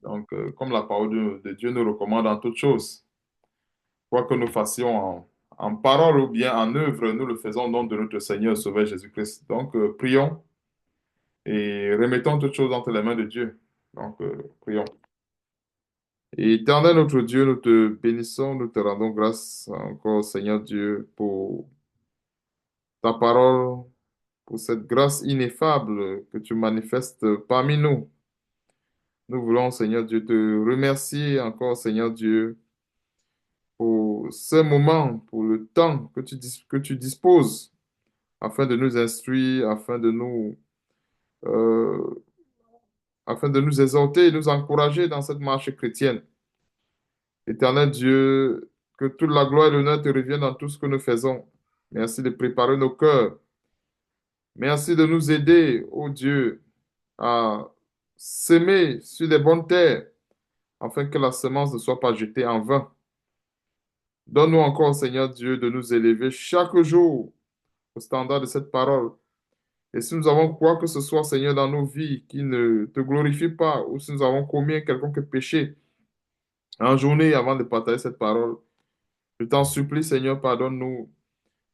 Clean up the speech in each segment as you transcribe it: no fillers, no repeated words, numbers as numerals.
Donc, comme la parole de Dieu nous recommande en toutes choses, quoi que nous fassions en parole ou bien en œuvre, nous le faisons au nom de notre Seigneur et Sauveur Jésus-Christ. Donc, prions et remettons toutes choses entre les mains de Dieu. Donc, prions. Et éternel notre Dieu, nous te bénissons, nous te rendons grâce encore, Seigneur Dieu, pour ta parole, pour cette grâce ineffable que tu manifestes parmi nous. Nous voulons, Seigneur Dieu, te remercier encore, Seigneur Dieu, pour ce moment, pour le temps que tu disposes afin de nous instruire, euh, afin de nous exhorter et nous encourager dans cette marche chrétienne. Éternel Dieu, que toute la gloire et l'honneur te reviennent dans tout ce que nous faisons. Merci de préparer nos cœurs. Merci de nous aider, ô Dieu, à s'aimer sur les bonnes terres, afin que la semence ne soit pas jetée en vain. Donne-nous encore, Seigneur Dieu, de nous élever chaque jour au standard de cette parole. Et si nous avons quoi que ce soit, Seigneur, dans nos vies qui ne te glorifie pas, ou si nous avons commis un quelconque péché en journée avant de partager cette parole, je t'en supplie, Seigneur, pardonne-nous.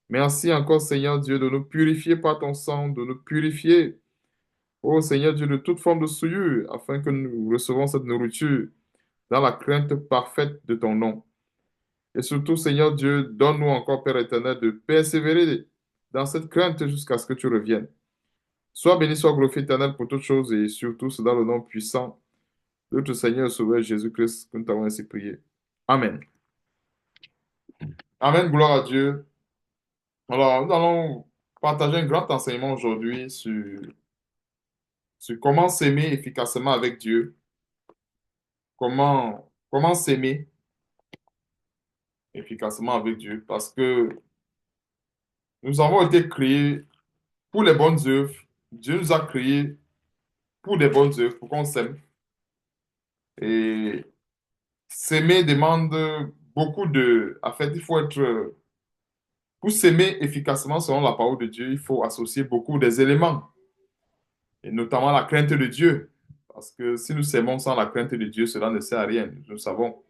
Merci encore, Seigneur Dieu, de nous purifier par ton sang, de nous purifier, ô Seigneur Dieu, de toute forme de souillure, afin que nous recevons cette nourriture dans la crainte parfaite de ton nom. Et surtout, Seigneur Dieu, donne-nous encore, Père éternel, de persévérer dans cette crainte jusqu'à ce que tu reviennes. Sois béni, sois glorifié, éternel, pour toutes choses et surtout, c'est dans le nom puissant de notre Seigneur et Sauveur Jésus-Christ que nous t'avons ainsi prié. Amen. Amen, gloire à Dieu. Alors, nous allons partager un grand enseignement aujourd'hui sur comment s'aimer efficacement avec Dieu, comment s'aimer efficacement avec Dieu, parce que nous avons été créés pour les bonnes œuvres. Dieu nous a créés pour des bonnes œuvres, pour qu'on s'aime. Et s'aimer demande beaucoup de... En fait, il faut être... Pour s'aimer efficacement selon la parole de Dieu, il faut associer beaucoup des éléments, et notamment la crainte de Dieu. Parce que si nous s'aimons sans la crainte de Dieu, cela ne sert à rien, nous savons.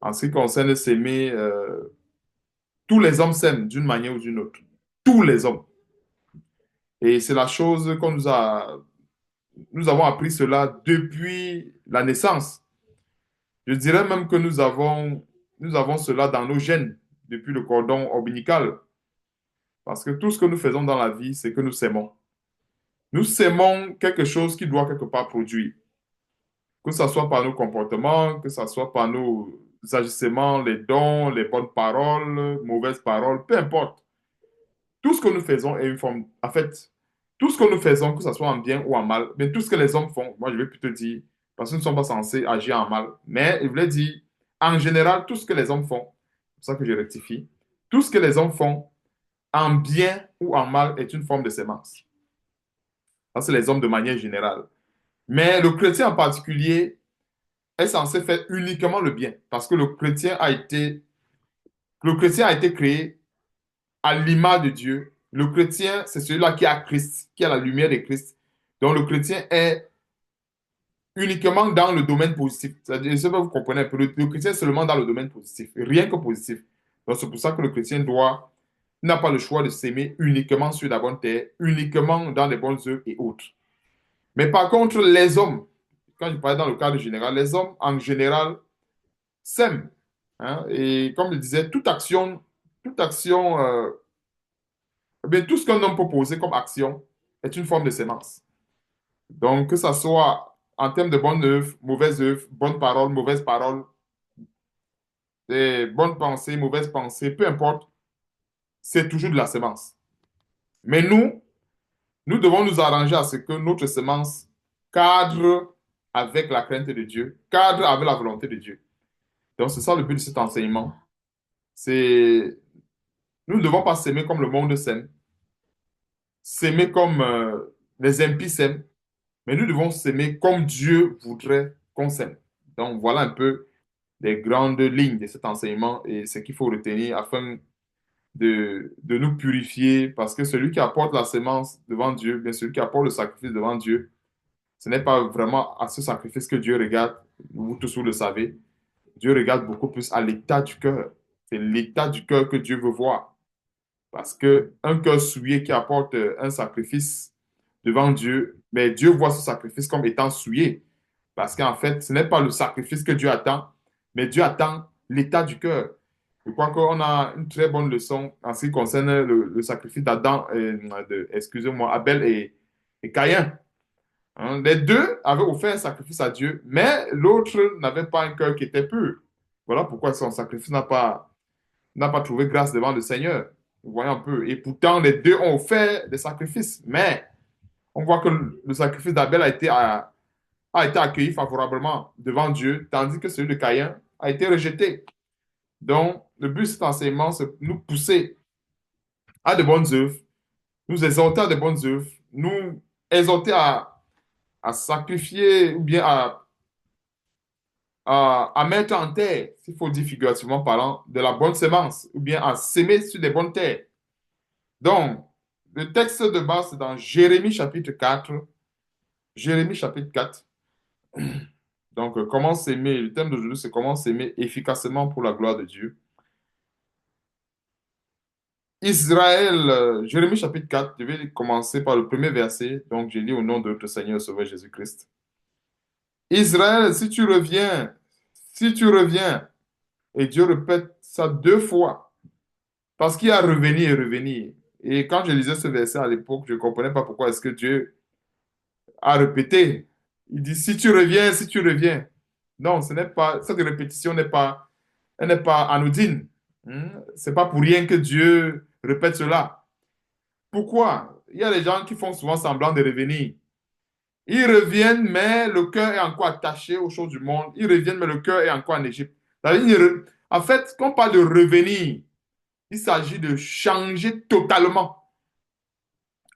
En ce qui concerne s'aimer, tous les hommes s'aiment d'une manière ou d'une autre. Tous les hommes. Et c'est la chose qu'on nous a... Nous avons appris cela depuis la naissance. Je dirais même que nous avons cela dans nos gènes depuis le cordon ombilical. Parce que tout ce que nous faisons dans la vie, c'est que nous s'aimons. Nous s'aimons quelque chose qui doit quelque part produire. Que ce soit par nos comportements, que ce soit par nos agissements, les dons, les bonnes paroles, mauvaises paroles, peu importe. Tout ce que nous faisons est une forme... En fait, tout ce que nous faisons, que ce soit en bien ou en mal, mais tout ce que les hommes font, moi je vais plutôt dire, parce que nous ne sommes pas censés agir en mal, mais il voulait dire, en général, tout ce que les hommes font, c'est pour ça que je rectifie, tout ce que les hommes font, en bien ou en mal, est une forme de sémence. Ça, c'est les hommes de manière générale. Mais le chrétien en particulier est censé faire uniquement le bien, parce que le chrétien a été créé à l'image de Dieu. Le chrétien, c'est celui-là qui a Christ, qui a la lumière de Christ. Donc le chrétien est uniquement dans le domaine positif. C'est-à-dire, je sais pas si vous comprenez un peu, le chrétien est seulement dans le domaine positif, rien que positif. Donc c'est pour ça que le chrétien n'a pas le choix de s'aimer uniquement sur la bonne terre, uniquement dans les bonnes œuvres et autres. Mais par contre, les hommes, quand je parlais dans le cadre général, les hommes en général s'aiment. Hein, et comme je disais, toute action eh bien, tout ce qu'un homme peut poser comme action est une forme de sémence. Donc, que ce soit en termes de bonnes œuvres, bonnes paroles, mauvaises paroles, bonnes pensées, mauvaises pensées, peu importe, c'est toujours de la sémence. Mais nous devons nous arranger à ce que notre sémence cadre avec la crainte de Dieu, cadre avec la volonté de Dieu. Donc, c'est ça le but de cet enseignement. C'est, nous ne devons pas s'aimer comme le monde s'aime, s'aimer comme les impies s'aiment, mais nous devons s'aimer comme Dieu voudrait qu'on s'aime. Donc voilà un peu les grandes lignes de cet enseignement et ce qu'il faut retenir afin de nous purifier, parce que celui qui apporte la sémence devant Dieu, bien celui qui apporte le sacrifice devant Dieu, ce n'est pas vraiment à ce sacrifice que Dieu regarde, vous tous vous le savez, Dieu regarde beaucoup plus à l'état du cœur. C'est l'état du cœur que Dieu veut voir. Parce que un cœur souillé qui apporte un sacrifice devant Dieu, mais Dieu voit ce sacrifice comme étant souillé. Parce qu'en fait, ce n'est pas le sacrifice que Dieu attend, mais Dieu attend l'état du cœur. Je crois qu'on a une très bonne leçon en ce qui concerne le sacrifice d'Adam, excusez-moi, Abel et Caïn. Hein, les deux avaient offert un sacrifice à Dieu, mais l'autre n'avait pas un cœur qui était pur. Voilà pourquoi son sacrifice n'a pas trouvé grâce devant le Seigneur. Vous voyez un peu. Et pourtant, les deux ont offert des sacrifices, mais on voit que le sacrifice d'Abel a été accueilli favorablement devant Dieu, tandis que celui de Caïn a été rejeté. Donc, le but de cet enseignement, c'est de nous pousser à de bonnes œuvres, nous exhorter à de bonnes œuvres, nous exhorter à sacrifier ou bien à mettre en terre, s'il faut dire figurativement parlant, de la bonne semence ou bien à s'aimer sur des bonnes terres. Donc, le texte de base, c'est dans Jérémie chapitre 4. Jérémie chapitre 4. Donc, comment s'aimer, le thème d'aujourd'hui, c'est comment s'aimer efficacement pour la gloire de Dieu. Israël, Jérémie chapitre 4, je vais commencer par le premier verset. Donc, je lis au nom de notre Seigneur et Sauveur Jésus-Christ. Israël, si tu reviens, et Dieu répète ça deux fois, parce qu'il y a revenir et revenir. Et quand je lisais ce verset à l'époque, je ne comprenais pas pourquoi est-ce que Dieu a répété. Il dit, si tu reviens, si tu reviens. Non, ce n'est pas, cette répétition elle n'est pas anodine. C'est pas pour rien que Dieu répète cela. Pourquoi? Il y a des gens qui font souvent semblant de revenir. Ils reviennent, mais le cœur est encore attaché aux choses du monde. Ils reviennent, mais le cœur est encore en Égypte. En fait, quand on parle de revenir, il s'agit de changer totalement,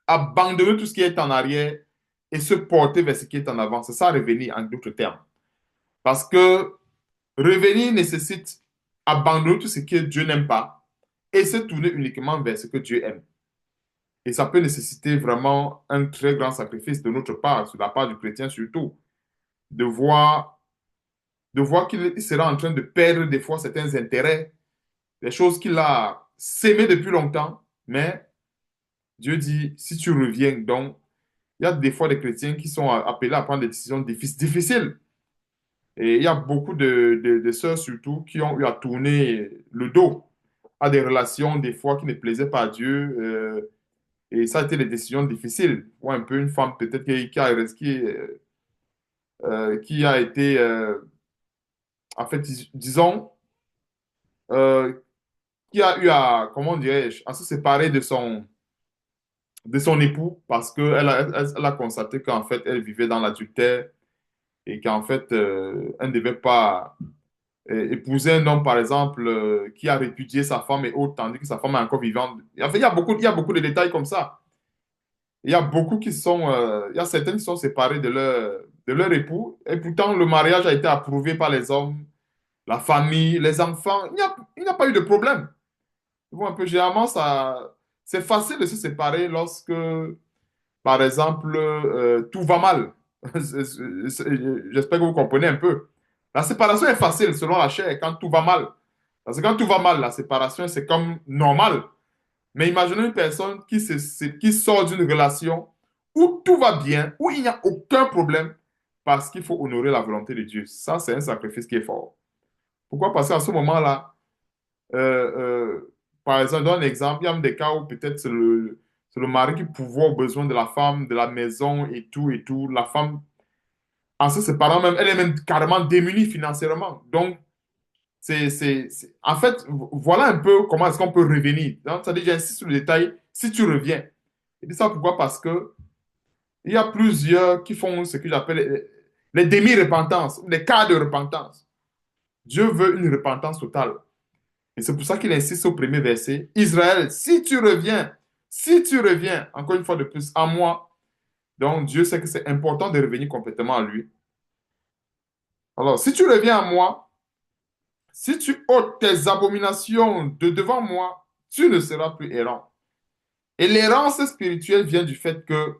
abandonner tout ce qui est en arrière et se porter vers ce qui est en avant. C'est ça, revenir en d'autres termes. Parce que revenir nécessite abandonner tout ce que Dieu n'aime pas et se tourner uniquement vers ce que Dieu aime. Et ça peut nécessiter vraiment un très grand sacrifice de notre part, de la part du chrétien surtout, de voir, de voir qu'il sera en train de perdre des fois certains intérêts, des choses qu'il a sémées depuis longtemps, mais Dieu dit, si tu reviens, donc, il y a des fois des chrétiens qui sont appelés à prendre des décisions difficiles. Et il y a beaucoup de sœurs surtout qui ont eu à tourner le dos à des relations des fois qui ne plaisaient pas à Dieu. Et ça a été des décisions difficiles. Ou un peu une femme peut-être qui a été, en fait, disons, euh, qui a eu à, comment dirais-je, à se séparer de son époux parce qu'elle a constaté qu'en fait, elle vivait dans l'adultère et qu'en fait, elle ne devait pas épouser un homme, par exemple, qui a répudié sa femme et autres, tandis que sa femme est encore vivante. En fait, il y a beaucoup de détails comme ça. Il y a certaines qui sont séparées de leur époux, et pourtant le mariage a été approuvé par les hommes, la famille, les enfants. Il n'y a pas eu de problème. Tu vois un peu, généralement, c'est facile de se séparer lorsque, par exemple, tout va mal. J'espère que vous comprenez un peu. La séparation est facile selon la chair quand tout va mal. Parce que quand tout va mal, la séparation, c'est comme normal. Mais imaginez une personne qui sort d'une relation où tout va bien, où il n'y a aucun problème, parce qu'il faut honorer la volonté de Dieu. Ça, c'est un sacrifice qui est fort. Pourquoi? Parce qu'à ce moment-là, euh, par exemple, je donne un exemple, il y a même des cas où peut-être c'est le mari qui pourvoit aux besoins de la femme, de la maison et tout et tout. La femme, en se séparant même, elle est même carrément démunie financièrement. Donc, en fait, voilà un peu comment est-ce qu'on peut revenir. Donc, ça dit, j'insiste sur le détail, si tu reviens. Et dis ça pourquoi? Parce que il y a plusieurs qui font ce que j'appelle les demi-repentances, les cas de repentance. Dieu veut une repentance totale. Et c'est pour ça qu'il insiste au premier verset. Israël, si tu reviens, encore une fois de plus, à moi, donc Dieu sait que c'est important de revenir complètement à lui. Alors, si tu reviens à moi, si tu ôtes tes abominations de devant moi, tu ne seras plus errant. Et l'errance spirituelle vient du fait que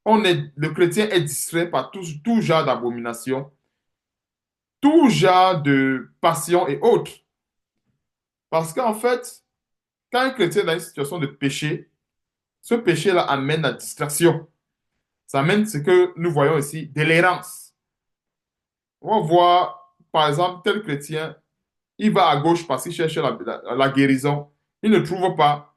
le chrétien est distrait par tout genre d'abomination tout genre de passion et autres. Parce qu'en fait, quand un chrétien est dans une situation de péché, ce péché-là amène la distraction. Ça amène ce que nous voyons ici, de l'errance. On voit, par exemple, tel chrétien, il va à gauche parce qu'il cherche la guérison. Il ne trouve pas.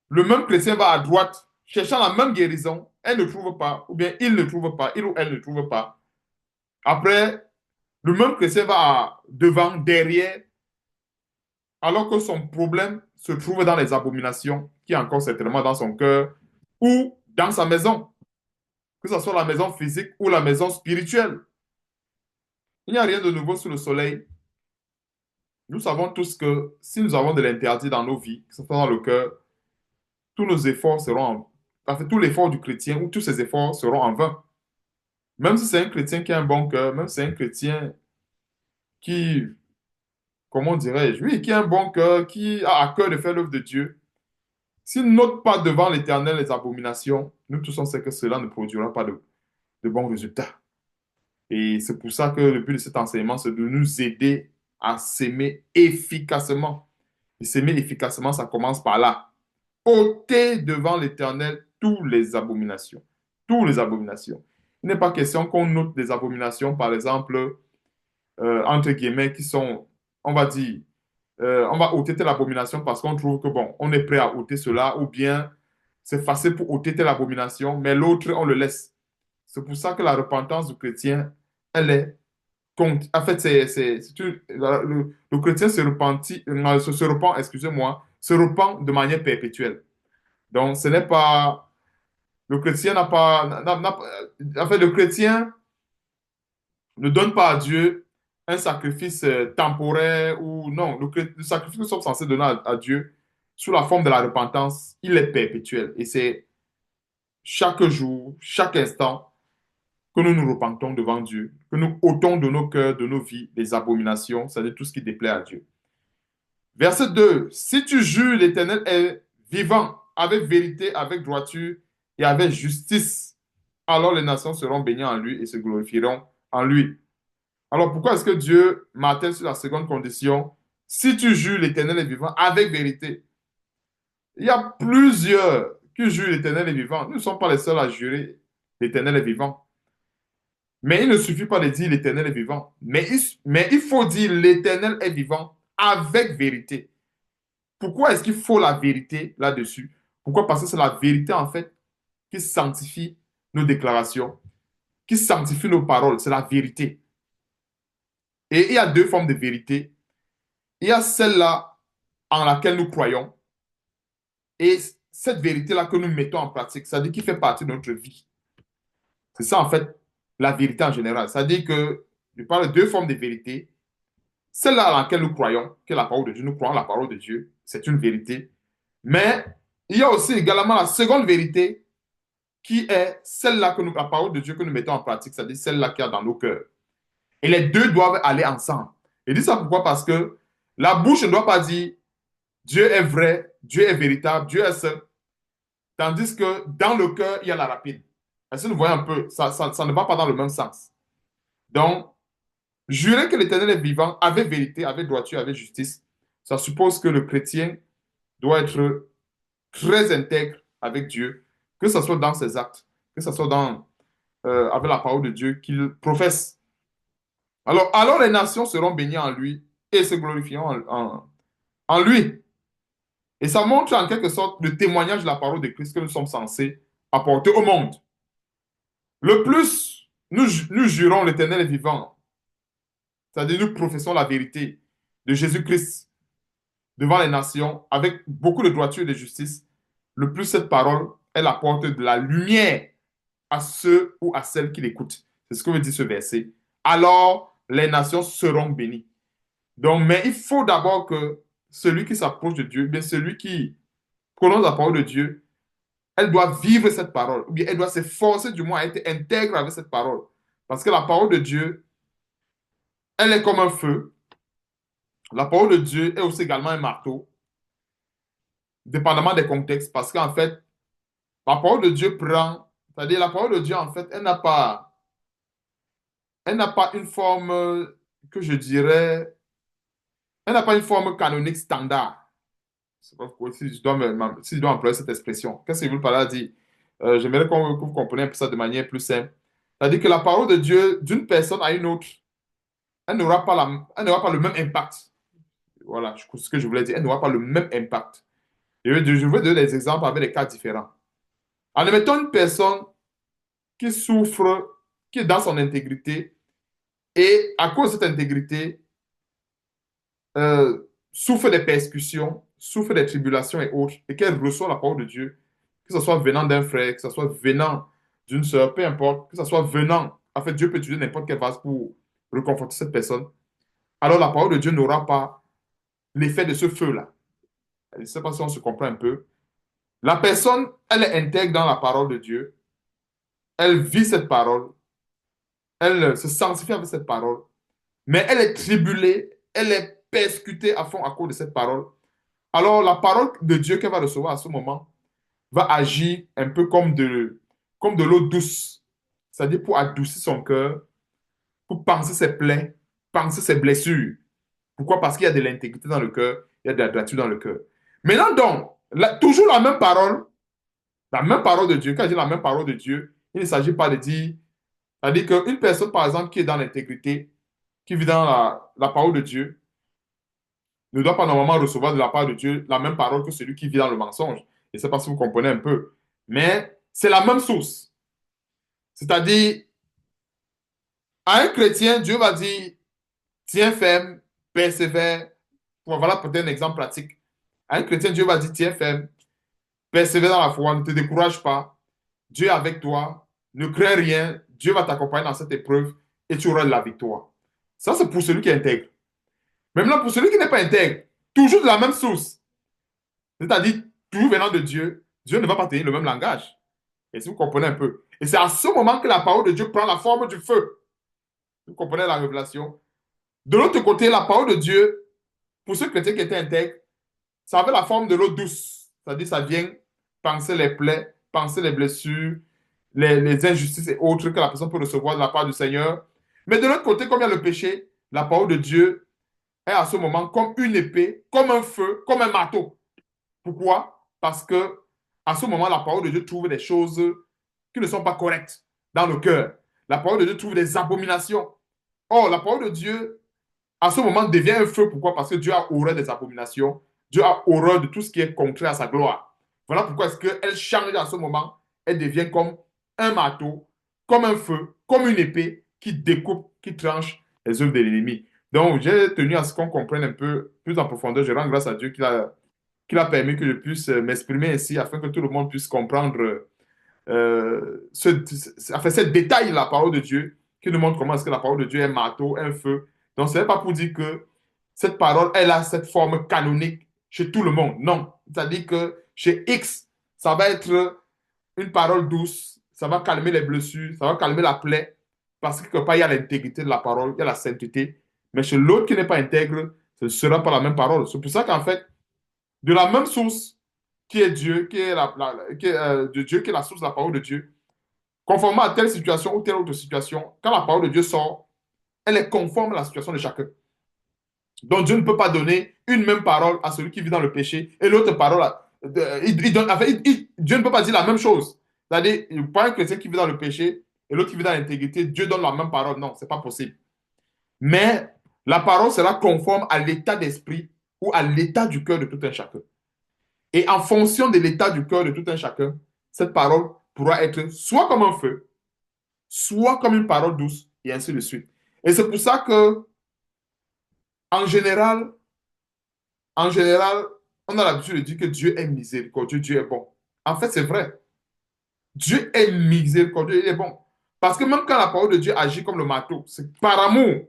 Le même chrétien va à droite, cherchant la même guérison. Elle ne trouve pas, ou bien il ne trouve pas, il ou elle ne trouve pas. Après, le même chrétien va devant, derrière, alors que son problème se trouve dans les abominations, qui est encore certainement dans son cœur ou dans sa maison, que ce soit la maison physique ou la maison spirituelle. Il n'y a rien de nouveau sous le soleil. Nous savons tous que si nous avons de l'interdit dans nos vies, que ce soit dans le cœur, tous nos efforts seront en fait, tout l'effort du chrétien ou tous ses efforts seront en vain. Même si c'est un chrétien qui a un bon cœur, même si c'est un chrétien qui, comment dirais-je, oui, qui a un bon cœur, qui a à cœur de faire l'œuvre de Dieu, s'il n'ôte pas devant l'Éternel les abominations, nous tous on sait que cela ne produira pas de bons résultats. Et c'est pour ça que le but de cet enseignement, c'est de nous aider à s'aimer efficacement. Et s'aimer efficacement, ça commence par là. Ôtez devant l'Éternel toutes les abominations. Toutes les abominations. Il n'est pas question qu'on note des abominations, par exemple, entre guillemets, qui sont, on va dire, on va ôter telle abomination parce qu'on trouve que, bon, on est prêt à ôter cela, ou bien c'est facile pour ôter telle abomination, mais l'autre, on le laisse. C'est pour ça que la repentance du chrétien, elle est en fait, le chrétien se repentit, se repent, excusez-moi, se repent de manière perpétuelle. Donc, ce n'est pas, le chrétien n'a pas, en fait, le chrétien ne donne pas à Dieu un sacrifice temporaire ou non, le sacrifice que nous sommes censés donner à Dieu sous la forme de la repentance, il est perpétuel. Et c'est chaque jour, chaque instant, que nous nous repentons devant Dieu, que nous ôtons de nos cœurs, de nos vies, les abominations, c'est-à-dire tout ce qui déplaît à Dieu. Verset 2. Si tu jures, l'Éternel est vivant, avec vérité, avec droiture et avec justice, alors les nations seront bénies en lui et se glorifieront en lui. Alors pourquoi est-ce que Dieu martèle sur la seconde condition? Si tu jures, l'Éternel est vivant, avec vérité. Il y a plusieurs qui jurent l'Éternel est vivant. Nous ne sommes pas les seuls à jurer l'Éternel est vivant. Mais il ne suffit pas de dire l'Éternel est vivant. Mais il faut dire l'Éternel est vivant avec vérité. Pourquoi est-ce qu'il faut la vérité là-dessus? Pourquoi? Parce que c'est la vérité, en fait, qui sanctifie nos déclarations, qui sanctifie nos paroles. C'est la vérité. Et il y a deux formes de vérité. Il y a celle-là en laquelle nous croyons et cette vérité-là que nous mettons en pratique, c'est-à-dire qui fait partie de notre vie. C'est ça, en fait, la vérité en général. C'est-à-dire que je parle de deux formes de vérité. Celle-là à laquelle nous croyons, qui est la parole de Dieu, nous croyons la parole de Dieu, c'est une vérité. Mais il y a aussi également la seconde vérité, qui est celle-là que la parole de Dieu que nous mettons en pratique, c'est-à-dire celle-là qui est dans nos cœurs. Et les deux doivent aller ensemble. Et dis ça pourquoi? Parce que la bouche ne doit pas dire Dieu est vrai, Dieu est véritable, Dieu est seul. Tandis que dans le cœur, il y a la rapine. Est-ce que vous voyez un peu? Ça ne va pas dans le même sens. Donc, jurer que l'Éternel est vivant avec vérité, avec droiture, avec justice, ça suppose que le chrétien doit être très intègre avec Dieu, que ce soit dans ses actes, que ce soit avec la parole de Dieu qu'il professe. Alors les nations seront bénies en lui et se glorifieront en lui. Et ça montre en quelque sorte le témoignage de la parole de Christ que nous sommes censés apporter au monde. Le plus nous jurons l'Éternel est vivant, c'est-à-dire nous professons la vérité de Jésus-Christ devant les nations avec beaucoup de droiture et de justice, le plus cette parole, elle apporte de la lumière à ceux ou à celles qui l'écoutent. C'est ce que veut dire ce verset. Alors, les nations seront bénies. Donc, mais il faut d'abord que celui qui s'approche de Dieu, bien celui qui prononce la parole de Dieu, elle doit vivre cette parole, ou bien elle doit s'efforcer du moins à être intègre avec cette parole. Parce que la parole de Dieu, elle est comme un feu. La parole de Dieu est aussi également un marteau, dépendamment des contextes, parce qu'en fait, la parole de Dieu prend, c'est-à-dire la parole de Dieu, en fait, elle n'a pas une forme que je dirais, elle n'a pas une forme canonique standard. Je sais pas pourquoi, si je dois employer cette expression. Qu'est-ce que je veux par là dire? J'aimerais que vous compreniez un peu ça de manière plus simple. C'est-à-dire que la parole de Dieu, d'une personne à une autre, elle n'aura pas le même impact. Voilà ce que je voulais dire. Elle n'aura pas le même impact. Je veux donner des exemples avec des cas différents. En admettant une personne qui souffre, qui est dans son intégrité, et à cause de cette intégrité, souffre des persécutions, souffre des tribulations et autres, et qu'elle reçoit la parole de Dieu, que ce soit venant d'un frère, que ce soit venant d'une sœur, peu importe, que ce soit venant, en fait, Dieu peut utiliser n'importe quelle vase pour réconforter cette personne, alors la parole de Dieu n'aura pas l'effet de ce feu-là. Je ne sais pas si on se comprend un peu. La personne, elle est intègre dans la parole de Dieu, elle vit cette parole, elle se sanctifie avec cette parole, mais elle est tribulée, elle est persécutée à fond à cause de cette parole. Alors, la parole de Dieu qu'elle va recevoir à ce moment va agir un peu comme de l'eau douce, c'est-à-dire pour adoucir son cœur, pour panser ses plaies, panser ses blessures. Pourquoi? Parce qu'il y a de l'intégrité dans le cœur, il y a de la droiture dans le cœur. Maintenant, donc, toujours la même parole de Dieu. Quand je dis la même parole de Dieu, il ne s'agit pas de dire, c'est-à-dire qu'une personne, par exemple, qui est dans l'intégrité, qui vit dans la parole de Dieu, ne doit pas normalement recevoir de la part de Dieu la même parole que celui qui vit dans le mensonge. Je ne sais pas si vous comprenez un peu. Mais c'est la même source. C'est-à-dire, à un chrétien, Dieu va dire, tiens ferme, persévère. Voilà peut-être un exemple pratique. À un chrétien, Dieu va dire, tiens ferme, persévère dans la foi, ne te décourage pas. Dieu est avec toi, ne crains rien. Dieu va t'accompagner dans cette épreuve et tu auras de la victoire. Ça, c'est pour celui qui est intègre. Maintenant, pour celui qui n'est pas intègre, toujours de la même source. C'est-à-dire, toujours venant de Dieu, Dieu ne va pas tenir le même langage. Et si vous comprenez un peu. Et c'est à ce moment que la parole de Dieu prend la forme du feu. Vous comprenez la révélation? De l'autre côté, la parole de Dieu, pour ceux chrétiens qui étaient intègres, ça avait la forme de l'eau douce. C'est-à-dire, ça vient panser les plaies, panser les blessures, les injustices et autres que la personne peut recevoir de la part du Seigneur. Mais de l'autre côté, comme il y a le péché, la parole de Dieu est à ce moment comme une épée, comme un feu, comme un marteau. Pourquoi? Parce que à ce moment, la parole de Dieu trouve des choses qui ne sont pas correctes dans le cœur. La parole de Dieu trouve des abominations. Or, la parole de Dieu, à ce moment, devient un feu. Pourquoi? Parce que Dieu a horreur des abominations. Dieu a horreur de tout ce qui est contraire à sa gloire. Voilà pourquoi est-ce qu'elle change à ce moment. Elle devient comme un marteau, comme un feu, comme une épée qui découpe, qui tranche les œuvres de l'ennemi. Donc, j'ai tenu à ce qu'on comprenne un peu plus en profondeur. Je rends grâce à Dieu qu'il a permis que je puisse m'exprimer ainsi afin que tout le monde puisse comprendre ce détail de la parole de Dieu qui nous montre comment est-ce que la parole de Dieu est un marteau, un feu. Donc, ce n'est pas pour dire que cette parole, elle a cette forme canonique chez tout le monde. Non. C'est-à-dire que chez X, ça va être une parole douce, ça va calmer les blessures, ça va calmer la plaie, parce que quelque part, il y a l'intégrité de la parole, il y a la sainteté. Mais chez l'autre qui n'est pas intègre, ce ne sera pas la même parole. C'est pour ça qu'en fait, de la même source qui est Dieu, de Dieu, qui est la source de la parole de Dieu, conformément à telle situation ou telle autre situation, quand la parole de Dieu sort, elle est conforme à la situation de chacun. Donc Dieu ne peut pas donner une même parole à celui qui vit dans le péché et l'autre parole Dieu ne peut pas dire la même chose. C'est-à-dire, pas un chrétien qui vit dans le péché et l'autre qui vit dans l'intégrité, Dieu donne la même parole. Non, ce n'est pas possible. Mais la parole sera conforme à l'état d'esprit ou à l'état du cœur de tout un chacun. Et en fonction de l'état du cœur de tout un chacun, cette parole pourra être soit comme un feu, soit comme une parole douce, et ainsi de suite. Et c'est pour ça que, en général, en général, on a l'habitude de dire que Dieu est miséricordieux, Dieu est bon. En fait, c'est vrai. Dieu est miséricordieux, il est bon. Parce que même quand la parole de Dieu agit comme le marteau, c'est par amour.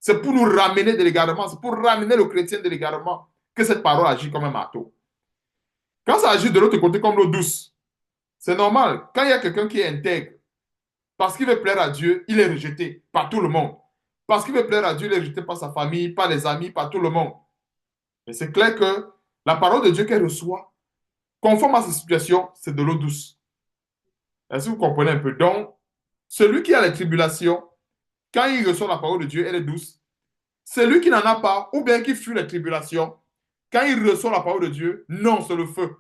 C'est pour nous ramener de l'égarement, c'est pour ramener le chrétien de l'égarement que cette parole agit comme un marteau. Quand ça agit de l'autre côté comme l'eau douce, c'est normal. Quand il y a quelqu'un qui est intègre, parce qu'il veut plaire à Dieu, il est rejeté par tout le monde. Parce qu'il veut plaire à Dieu, il est rejeté par sa famille, par les amis, par tout le monde. Mais c'est clair que la parole de Dieu qu'elle reçoit, conforme à sa situation, c'est de l'eau douce. Est-ce que vous comprenez un peu? Donc, celui qui a les tribulations, quand il reçoit la parole de Dieu, elle est douce. Celui qui n'en a pas, ou bien qui fuit les tribulations, quand il reçoit la parole de Dieu, non, c'est le feu.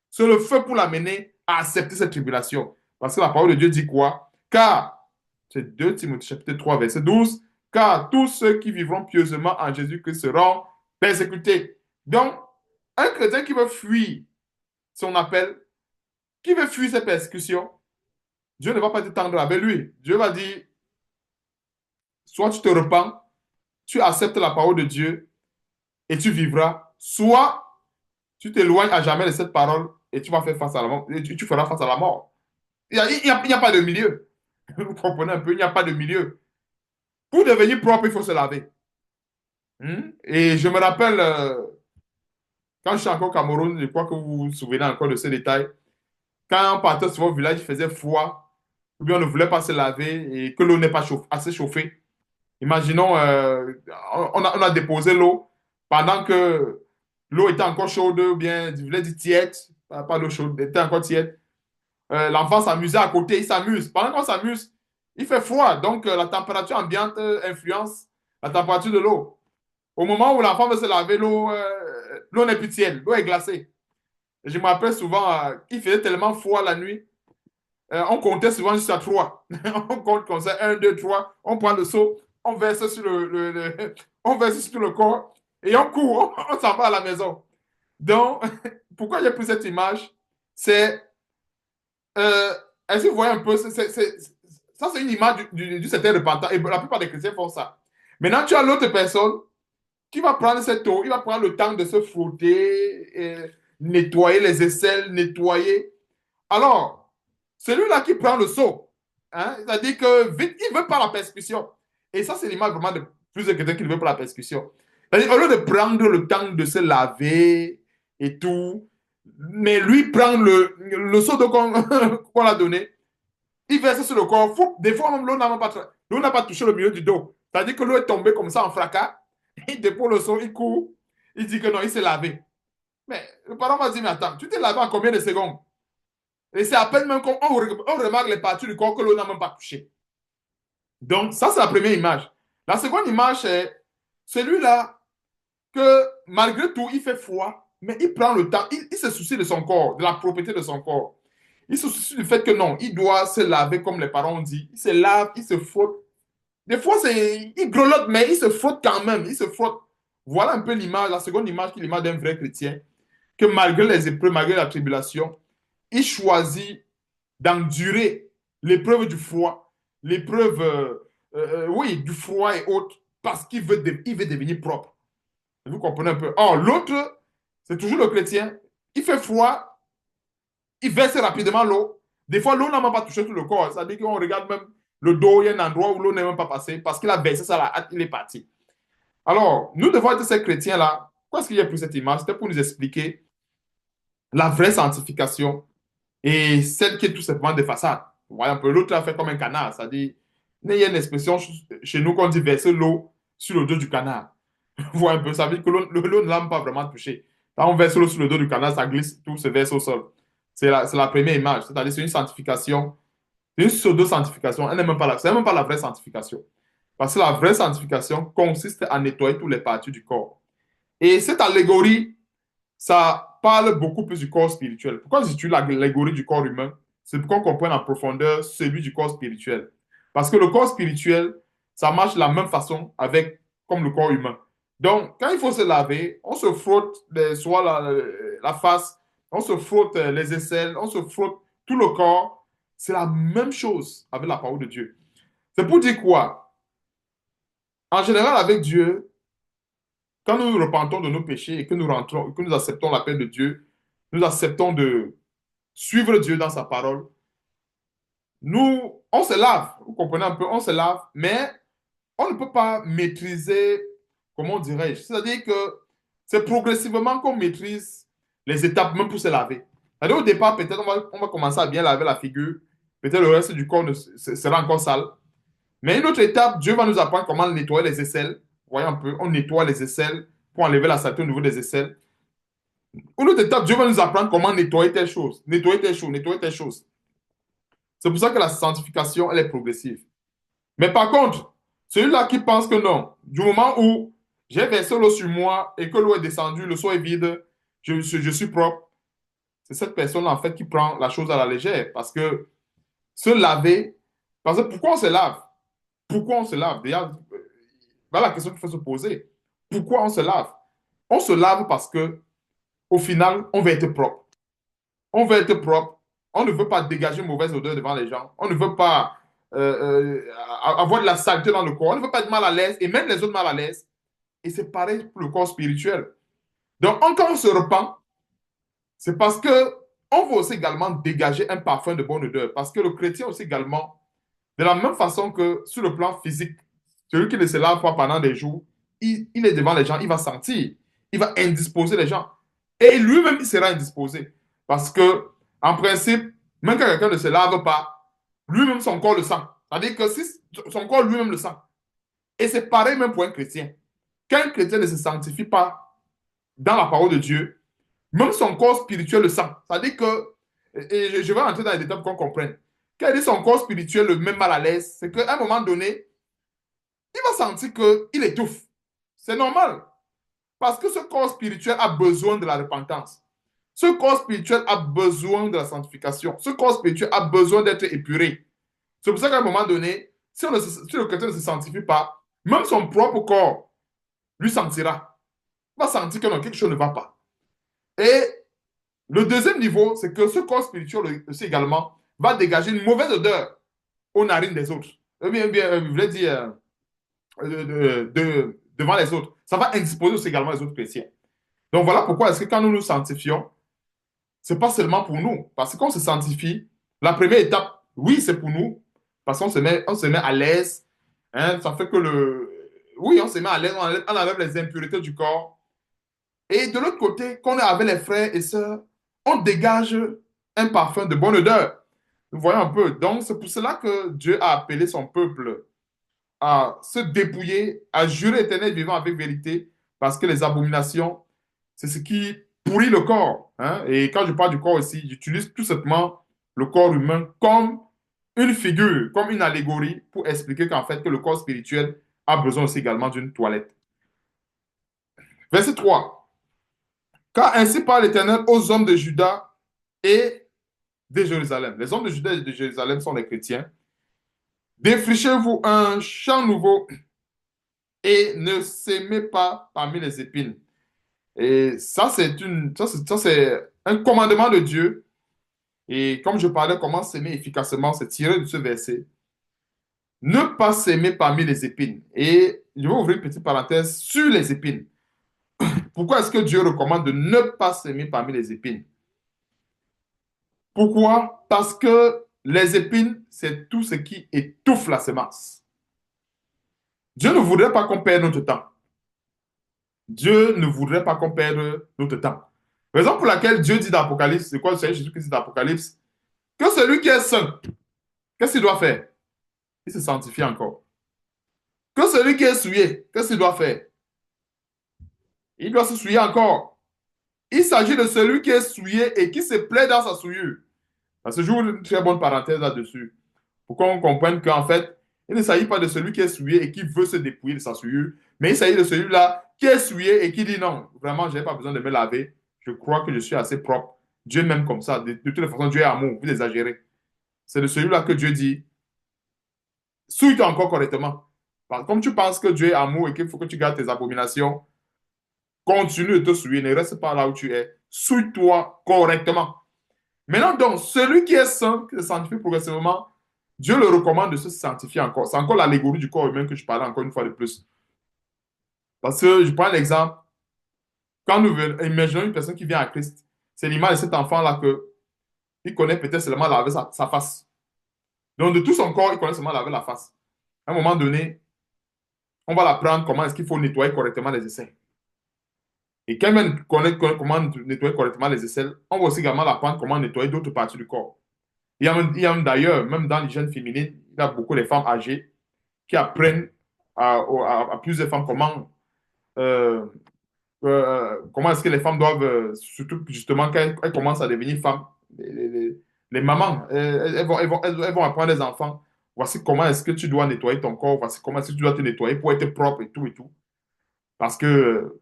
C'est le feu pour l'amener à accepter cette tribulation. Parce que la parole de Dieu dit quoi? Car, c'est 2 Timothée chapitre 3, verset 12, car tous ceux qui vivront pieusement en Jésus-Christ seront persécutés. Donc, un chrétien qui veut fuir son appel, qui veut fuir ses persécutions, Dieu ne va pas te tendre avec lui. Dieu va dire, soit tu te repens, tu acceptes la parole de Dieu et tu vivras, soit tu t'éloignes à jamais de cette parole et tu vas faire face à la mort, et tu feras face à la mort. Il n'y a pas de milieu. Vous comprenez un peu, il n'y a pas de milieu. Pour devenir propre, il faut se laver. Et je me rappelle, quand je suis encore au Cameroun, je crois que vous vous souvenez encore de ce détail. Quand on partait sur au village, il faisait froid, ou bien on ne voulait pas se laver et que l'eau n'est pas assez chauffée. Imaginons, on a déposé l'eau pendant que l'eau était encore chaude, ou bien, je voulais dire tiède, pas l'eau chaude, elle était encore tiède. L'enfant s'amusait à côté, il s'amuse. Pendant qu'on s'amuse, il fait froid, donc la température ambiante influence la température de l'eau. Au moment où l'enfant veut se laver, l'eau n'est plus tiède, l'eau est glacée. Et je me rappelle souvent, il faisait tellement froid la nuit, on comptait souvent jusqu'à 3. On compte comme ça, 1, 2, 3. On prend le seau, on verse sur on verse sur le corps et on court, on s'en va à la maison. Donc, pourquoi j'ai pris cette image? C'est, euh, est-ce que vous voyez un peu, ça c'est une image du certain repentant et la plupart des chrétiens font ça. Maintenant, tu as l'autre personne qui va prendre cette eau, il va prendre le temps de se frotter, nettoyer les aisselles, nettoyer. Alors, celui-là qui prend le seau, hein, c'est-à-dire que vite, il ne veut pas la persécution. Et ça, c'est l'image vraiment de plus de quelqu'un qui ne veut pas la persécution. C'est-à-dire, au lieu de prendre le temps de se laver et tout, mais lui prend le seau d'eau qu'on a donné, il verse sur le corps. Fou, des fois, même l'eau n'a pas touché le milieu du dos. C'est-à-dire que l'eau est tombée comme ça en fracas. Il dépose le seau, il court. Il dit que non, il s'est lavé. Mais le parent va dire, mais attends, tu t'es lavé en combien de secondes? Et c'est à peine même qu'on remarque les parties du corps que l'eau n'a même pas touché. Donc, ça, c'est la première image. La seconde image, c'est celui-là que malgré tout, il fait froid, mais il prend le temps, il se soucie de son corps, de la propriété de son corps. Il se soucie du fait que non, il doit se laver comme les parents ont dit. Il se lave, il se frotte. Des fois, il grelotte, mais il se frotte quand même. Il se frotte. Voilà un peu l'image, la seconde image qui est l'image d'un vrai chrétien, que malgré les épreuves, malgré la tribulation, il choisit d'endurer l'épreuve du froid, l'épreuve, oui, du froid et autres, parce il veut devenir propre. Vous comprenez un peu? Or, l'autre, c'est toujours le chrétien. Il fait froid, il verse rapidement l'eau. Des fois, l'eau n'a même pas touché tout le corps. C'est-à-dire qu'on regarde même le dos, il y a un endroit où l'eau n'est même pas passée parce qu'il a versé ça là, il est parti. Alors, nous devons être ces chrétiens-là. Pourquoi est-ce qu'il y a pris cette image? C'était pour nous expliquer la vraie sanctification et celle qui est tout simplement des façades. Vous voyez un peu, l'autre a fait comme un canard, c'est-à-dire, il y a une expression chez nous qu'on dit verser l'eau sur le dos du canard. Vous voyez un peu, ça veut dire que l'eau ne l'a pas vraiment touché. Quand on verse l'eau sur le dos du canard, ça glisse, tout se verse au sol. C'est la première image, c'est-à-dire c'est une sanctification, une pseudo-sanctification, c'est même pas la vraie sanctification. Parce que la vraie sanctification consiste à nettoyer toutes les parties du corps. Et cette allégorie ça parle beaucoup plus du corps spirituel. Pourquoi j'utilise l'allégorie du corps humain? C'est pour qu'on comprenne en profondeur celui du corps spirituel. Parce que le corps spirituel, ça marche de la même façon comme le corps humain. Donc, quand il faut se laver, on se frotte soit la face, on se frotte les aisselles, on se frotte tout le corps. C'est la même chose avec la parole de Dieu. C'est pour dire quoi? En général, avec Dieu, quand nous nous repentons de nos péchés et que nous rentrons, que nous acceptons l'appel de Dieu, nous acceptons de suivre Dieu dans sa parole, on se lave, vous comprenez un peu, on se lave, mais on ne peut pas maîtriser, comment dirais-je, c'est-à-dire que c'est progressivement qu'on maîtrise les étapes même pour se laver. C'est-à-dire au départ, peut-être on va commencer à bien laver la figure, peut-être le reste du corps sera encore sale, mais une autre étape, Dieu va nous apprendre comment nettoyer les aisselles. Vous voyez un peu, on nettoie les aisselles pour enlever la saleté au niveau des aisselles. Une autre étape, Dieu va nous apprendre comment nettoyer telle chose, nettoyer telle chose, nettoyer telle chose. C'est pour ça que la sanctification, elle est progressive. Mais par contre, Celui-là qui pense que non, du moment où j'ai versé l'eau sur moi et que l'eau est descendue, le seau est vide, je suis propre, c'est cette personne en fait qui prend la chose à la légère. Parce que se laver, parce que pourquoi on se lave? Pourquoi on se lave? Déjà, voilà la question qu'il faut se poser. Pourquoi on se lave? On se lave parce que au final, on veut être propre. On veut être propre. On ne veut pas dégager une mauvaise odeur devant les gens. On ne veut pas avoir de la saleté dans le corps. On ne veut pas être mal à l'aise et même les autres mal à l'aise. Et c'est pareil pour le corps spirituel. Donc, quand on se repent, c'est parce que on veut aussi également dégager un parfum de bonne odeur. Parce que le chrétien aussi également, de la même façon que sur le plan physique, celui qui ne se lave pas pendant des jours, il est devant les gens, il va sentir, il va indisposer les gens. Et lui-même, il sera indisposé. Parce que, en principe, même quand quelqu'un ne se lave pas, lui-même, son corps le sent. C'est-à-dire que si son corps lui-même le sent. Et c'est pareil même pour un chrétien. Quand un chrétien ne se sanctifie pas dans la parole de Dieu, même son corps spirituel le sent. C'est-à-dire que, et je vais rentrer dans les détails pour qu'on comprenne. Quand il dit son corps spirituel le met mal à l'aise, c'est qu'à un moment donné, il va sentir qu'il étouffe. C'est normal. Parce que ce corps spirituel a besoin de la repentance. Ce corps spirituel a besoin de la sanctification. Ce corps spirituel a besoin d'être épuré. C'est pour ça qu'à un moment donné, si le chrétien ne se sanctifie pas, même son propre corps lui sentira. Il va sentir que non, quelque chose ne va pas. Et le deuxième niveau, c'est que ce corps spirituel aussi également va dégager une mauvaise odeur aux narines des autres. Je voulais dire, devant les autres. Ça va indisposer aussi également les autres chrétiens. Donc voilà pourquoi est-ce que quand nous nous sanctifions, c'est pas seulement pour nous. Parce qu'on se sanctifie, la première étape, oui, c'est pour nous, parce on se met à l'aise. Hein, ça fait que le... Oui, on se met à l'aise, on enlève les impuretés du corps. Et de l'autre côté, quand on est avec les frères et sœurs, on dégage un parfum de bonne odeur. Vous voyez un peu. Donc, c'est pour cela que Dieu a appelé son peuple à se dépouiller, à jurer éternel vivant avec vérité, parce que les abominations, c'est ce qui pourrit le corps. Hein. Et quand je parle du corps aussi, j'utilise tout simplement le corps humain comme une figure, comme une allégorie pour expliquer qu'en fait, que le corps spirituel a besoin aussi également d'une toilette. Verset 3. Car ainsi parle l'Éternel aux hommes de Juda et de Jérusalem. Les hommes de Juda et de Jérusalem sont les chrétiens. Défrichez-vous un champ nouveau et ne s'aimez pas parmi les épines. Et ça, c'est un commandement de Dieu. Et comme je parlais, comment s'aimer efficacement, c'est tiré de ce verset. Ne pas s'aimer parmi les épines. Et je vais ouvrir une petite parenthèse sur les épines. Pourquoi est-ce que Dieu recommande de ne pas s'aimer parmi les épines? Pourquoi? Parce que les épines, c'est tout ce qui étouffe la semence. Dieu ne voudrait pas qu'on perde notre temps. Dieu ne voudrait pas qu'on perde notre temps. Raison pour laquelle Dieu dit dans l'Apocalypse, c'est quoi le Seigneur Jésus qui dit dans l'Apocalypse? Que celui qui est saint, qu'est-ce qu'il doit faire? Il se sanctifie encore. Que celui qui est souillé, qu'est-ce qu'il doit faire? Il doit se souiller encore. Il s'agit de celui qui est souillé et qui se plaît dans sa souillure. Parce que j'ouvre une très bonne parenthèse là-dessus. Pour qu'on comprenne qu'en fait, il ne s'agit pas de celui qui est souillé et qui veut se dépouiller de sa souillure, mais il s'agit de celui-là qui est souillé et qui dit non, vraiment, je n'ai pas besoin de me laver. Je crois que je suis assez propre. Dieu m'aime comme ça. De toutes les façons, Dieu est amour. Vous exagérez. C'est de celui-là que Dieu dit, souille-toi encore correctement. Comme tu penses que Dieu est amour et qu'il faut que tu gardes tes abominations, continue de te souiller, ne reste pas là où tu es. Souille-toi correctement. Maintenant, donc, celui qui est saint, qui se sanctifie progressivement, Dieu le recommande de se sanctifier encore. C'est encore l'allégorie du corps humain que je parlais encore une fois de plus. Parce que je prends l'exemple, quand nous imaginons une personne qui vient à Christ, c'est l'image de cet enfant-là que il connaît peut-être seulement laver sa face. Donc, de tout son corps, il connaît seulement laver la face. À un moment donné, on va l'apprendre comment est-ce qu'il faut nettoyer correctement les aisselles. Et quand même connaît comment nettoyer correctement les aisselles, on va aussi également l'apprendre comment nettoyer d'autres parties du corps. Il y a d'ailleurs, même dans l'hygiène féminine, il y a beaucoup de femmes âgées qui apprennent à plusieurs femmes comment est-ce que les femmes doivent, surtout justement quand elles commencent à devenir femmes, les mamans, elles vont apprendre les enfants Voici comment est-ce que tu dois nettoyer ton corps. Voici comment est-ce que tu dois te nettoyer pour être propre et tout et tout. Parce que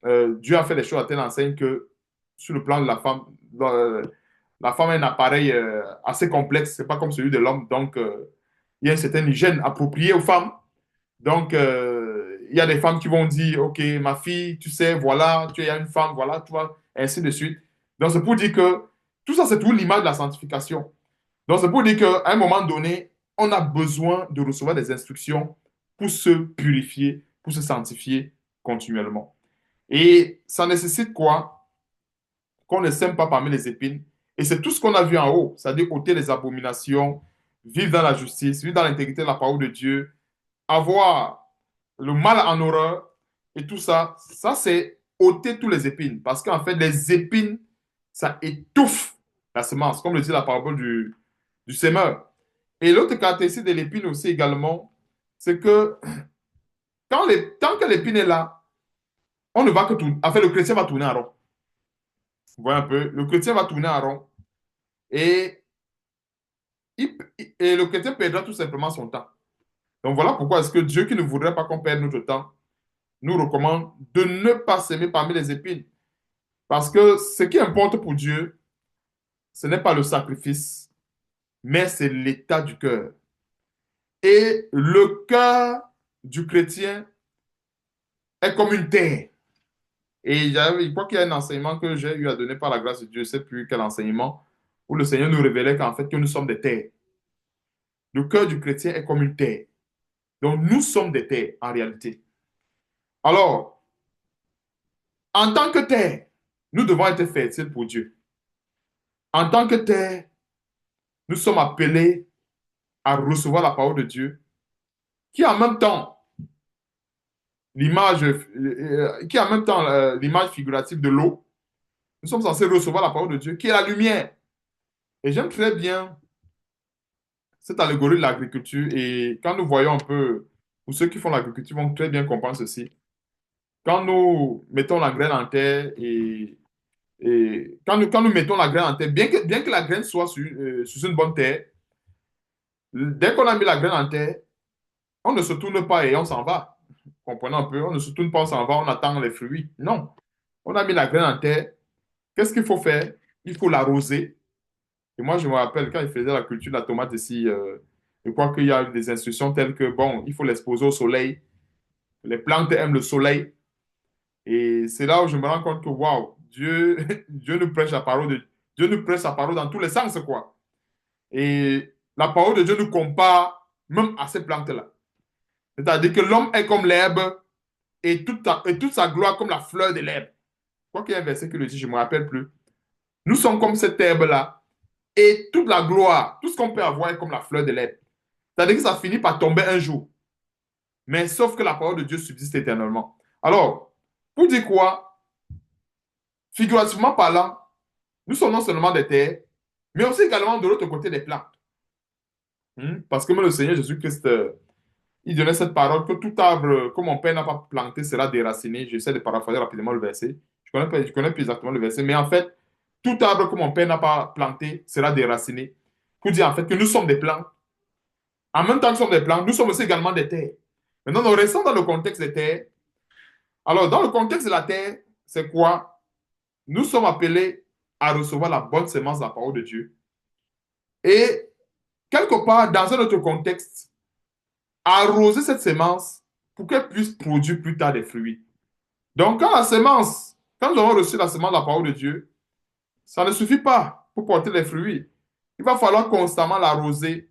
Dieu a fait des choses à telle enseigne que sur le plan de la femme a un appareil assez complexe. C'est pas comme celui de l'homme. Donc, il y a une certaine hygiène appropriée aux femmes. Donc, il y a des femmes qui vont dire, OK, ma fille, tu sais, voilà, tu es une femme, voilà, tu vois, ainsi de suite. Donc, c'est pour dire que tout ça, c'est tout l'image de la sanctification. Donc, c'est pour dire qu'à un moment donné, on a besoin de recevoir des instructions pour se purifier, pour se sanctifier continuellement. Et ça nécessite quoi? Qu'on ne sème pas parmi les épines. Et c'est tout ce qu'on a vu en haut, c'est-à-dire ôter les abominations, vivre dans la justice, vivre dans l'intégrité de la parole de Dieu, avoir le mal en horreur et tout ça, ça c'est ôter tous les épines. Parce qu'en fait, les épines, ça étouffe la semence, comme le dit la parabole du sémeur. Et l'autre caractéristique de l'épine aussi également, c'est que tant que l'épine est là, on ne va que tourner. En fait, le chrétien va tourner en rond. Vous voyez un peu, le chrétien va tourner en rond et, et le chrétien perdra tout simplement son temps. Donc voilà pourquoi est-ce que Dieu qui ne voudrait pas qu'on perde notre temps nous recommande de ne pas s'aimer parmi les épines. Parce que ce qui importe pour Dieu, ce n'est pas le sacrifice, mais c'est l'état du cœur. Et le cœur du chrétien est comme une terre. Et je crois qu'il y a un enseignement que j'ai eu à donner par la grâce de Dieu, je ne sais plus quel enseignement, où le Seigneur nous révélait qu'en fait, que nous sommes des terres. Le cœur du chrétien est comme une terre. Donc, nous sommes des terres, en réalité. Alors, en tant que terre, nous devons être fertiles pour Dieu. En tant que terre, nous sommes appelés à recevoir la parole de Dieu, qui est en même temps l'image figurative de l'eau. Nous sommes censés recevoir la parole de Dieu, qui est la lumière. Et j'aime très bien cette allégorie de l'agriculture. Et quand nous voyons un peu, ou ceux qui font l'agriculture vont très bien comprendre ceci. Quand nous mettons la graine en terre et quand nous mettons la graine en terre, bien que la graine soit sur une bonne terre, dès qu'on a mis la graine en terre, on ne se tourne pas et on s'en va. Comprenez un peu, on ne se tourne pas, on s'en va, on attend les fruits. Non. On a mis la graine en terre. Qu'est-ce qu'il faut faire? Il faut l'arroser. Et moi, je me rappelle quand il faisait la culture de la tomate ici, je crois qu'il y a des instructions telles que, bon, il faut l'exposer au soleil. Les plantes aiment le soleil. Et c'est là où je me rends compte que, waouh, Dieu, Dieu nous prêche sa parole dans tous les sens, quoi. Et la parole de Dieu nous compare même à ces plantes-là. C'est-à-dire que l'homme est comme l'herbe et toute sa gloire comme la fleur de l'herbe. Quoi qu'il y ait un verset qui le dit, je ne me rappelle plus. Nous sommes comme cette herbe-là et toute la gloire, tout ce qu'on peut avoir est comme la fleur de l'herbe. C'est-à-dire que ça finit par tomber un jour. Mais sauf que la parole de Dieu subsiste éternellement. Alors, pour dire quoi? Figurativement parlant, nous sommes non seulement des terres, mais aussi également de l'autre côté des plantes. Parce que même le Seigneur Jésus-Christ, il donnait cette parole que tout arbre que mon Père n'a pas planté sera déraciné. J'essaie de paraphraser rapidement le verset. Je connais plus exactement le verset, mais en fait, tout arbre que mon Père n'a pas planté sera déraciné. Pour dire en fait que nous sommes des plantes. En même temps que nous sommes des plantes, nous sommes aussi également des terres. Maintenant, nous restons dans le contexte des terres. Alors, dans le contexte de la terre, c'est quoi? Nous sommes appelés à recevoir la bonne semence de la parole de Dieu. Et quelque part, dans un autre contexte, arroser cette semence pour qu'elle puisse produire plus tard des fruits. Donc, quand nous avons reçu la semence de la parole de Dieu, ça ne suffit pas pour porter les fruits. Il va falloir constamment l'arroser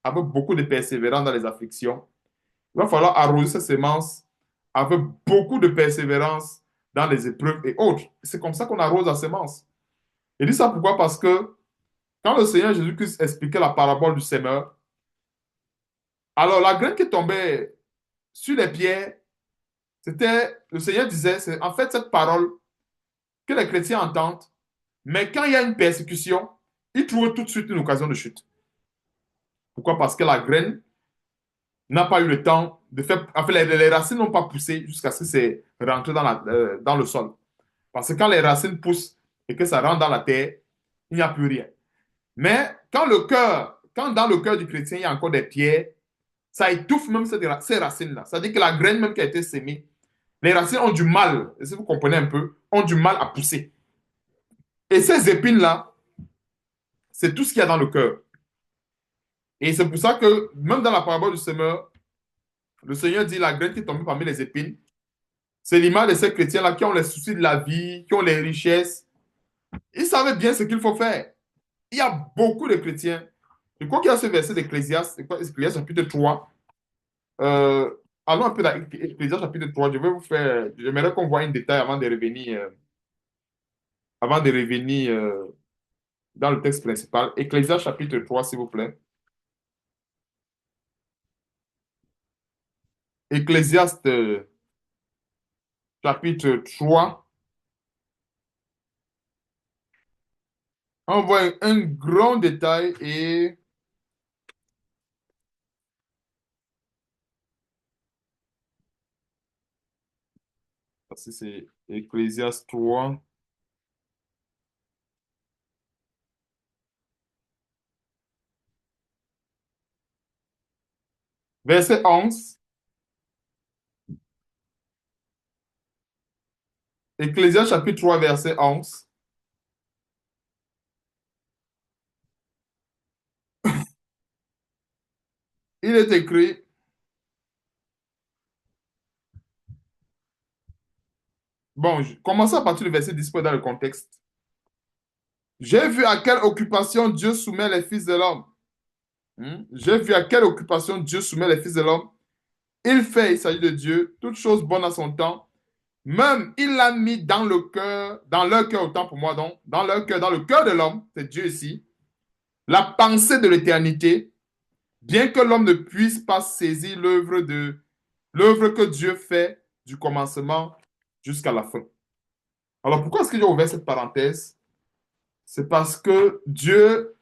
avec beaucoup de persévérance dans les afflictions. Il va falloir arroser cette semence avec beaucoup de persévérance dans les épreuves et autres. C'est comme ça qu'on arrose la semence. Et dit ça pourquoi? Parce que quand le Seigneur Jésus-Christ expliquait la parabole du semeur, alors la graine qui tombait sur les pierres, le Seigneur disait, c'est en fait cette parole que les chrétiens entendent, mais quand il y a une persécution, ils trouvent tout de suite une occasion de chute. Pourquoi? Parce que la graine n'a pas eu le temps de faire. En fait, les racines n'ont pas poussé jusqu'à ce que c'est rentré dans le sol. Parce que quand les racines poussent et que ça rentre dans la terre, il n'y a plus rien. Mais quand le cœur quand dans le cœur du chrétien, il y a encore des pierres, ça étouffe même ces racines-là. C'est-à-dire que la graine même qui a été sémée, les racines ont du mal, et si vous comprenez un peu, ont du mal à pousser. Et ces épines-là, c'est tout ce qu'il y a dans le cœur. Et c'est pour ça que, même dans la parabole du semeur, le Seigneur dit la graine qui est tombée parmi les épines, c'est l'image de ces chrétiens-là qui ont les soucis de la vie, qui ont les richesses. Ils savaient bien ce qu'il faut faire. Il y a beaucoup de chrétiens. Je crois qu'il y a ce verset d'Ecclésiaste, Ecclésiaste chapitre 3. Euh, allons un peu dans Ecclésiaste chapitre 3. Je vais vous faire, j'aimerais qu'on voit un détail avant de revenir dans le texte principal. Ecclésiaste chapitre 3, s'il vous plaît. Ecclésiaste chapitre 3. On voit un grand détail et c'est Ecclésiaste 3, verset 11. Ecclésiaste chapitre 3, verset 11. Il est écrit, bon, commençons à partir du verset 10 pour dans le contexte. J'ai vu à quelle occupation Dieu soumet les fils de l'homme. J'ai vu à quelle occupation Dieu soumet les fils de l'homme. Il fait, il s'agit de Dieu, toutes choses bonnes à son temps. Même, il l'a mis dans le cœur, dans leur cœur, autant pour moi, donc, dans leur cœur, dans le cœur de l'homme, c'est Dieu ici, la pensée de l'éternité, bien que l'homme ne puisse pas saisir l'œuvre que Dieu fait du commencement jusqu'à la fin. Alors, pourquoi est-ce que j'ai ouvert cette parenthèse? C'est parce que Dieu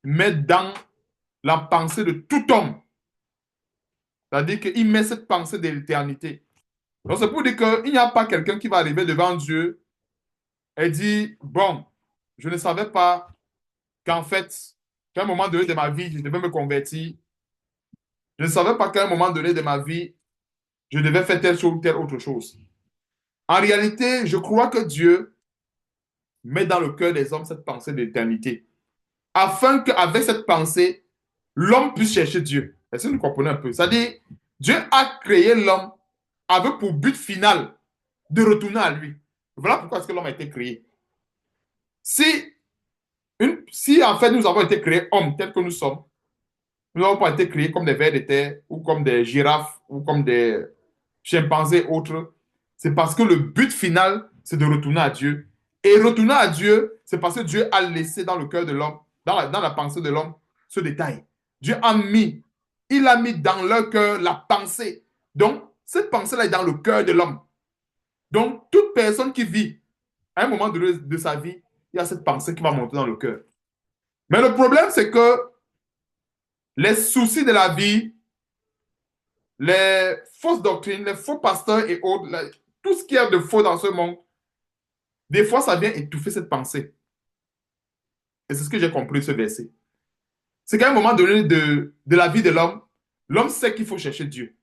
met dans la pensée de tout homme. C'est-à-dire qu'il met cette pensée de l'éternité. Donc, c'est pour dire qu'il n'y a pas quelqu'un qui va arriver devant Dieu et dire, bon, je ne savais pas qu'en fait, qu'à un moment donné de ma vie, je devais me convertir. Je ne savais pas qu'à un moment donné de ma vie, je devais faire telle chose ou telle autre chose. En réalité, je crois que Dieu met dans le cœur des hommes cette pensée de l'éternité, afin qu'avec cette pensée, l'homme puisse chercher Dieu. Est-ce que vous comprenez un peu? C'est-à-dire, Dieu a créé l'homme avec pour but final de retourner à lui. Voilà pourquoi est-ce que l'homme a été créé. Si, si en fait nous avons été créés hommes tels que nous sommes, nous n'avons pas été créés comme des vers de terre ou comme des girafes ou comme des chimpanzés autres, c'est parce que le but final, c'est de retourner à Dieu. Et retourner à Dieu, c'est parce que Dieu a laissé dans le cœur de l'homme, dans la pensée de l'homme, ce détail. Dieu a mis, il a mis dans leur cœur la pensée. Donc, cette pensée-là est dans le cœur de l'homme. Donc, toute personne qui vit à un moment de sa vie, il y a cette pensée qui va monter dans le cœur. Mais le problème, c'est que les soucis de la vie, les fausses doctrines, les faux pasteurs et autres, tout ce qu'il y a de faux dans ce monde, des fois, ça vient étouffer cette pensée. Et c'est ce que j'ai compris de ce verset. C'est qu'à un moment donné de la vie de l'homme, l'homme sait qu'il faut chercher Dieu.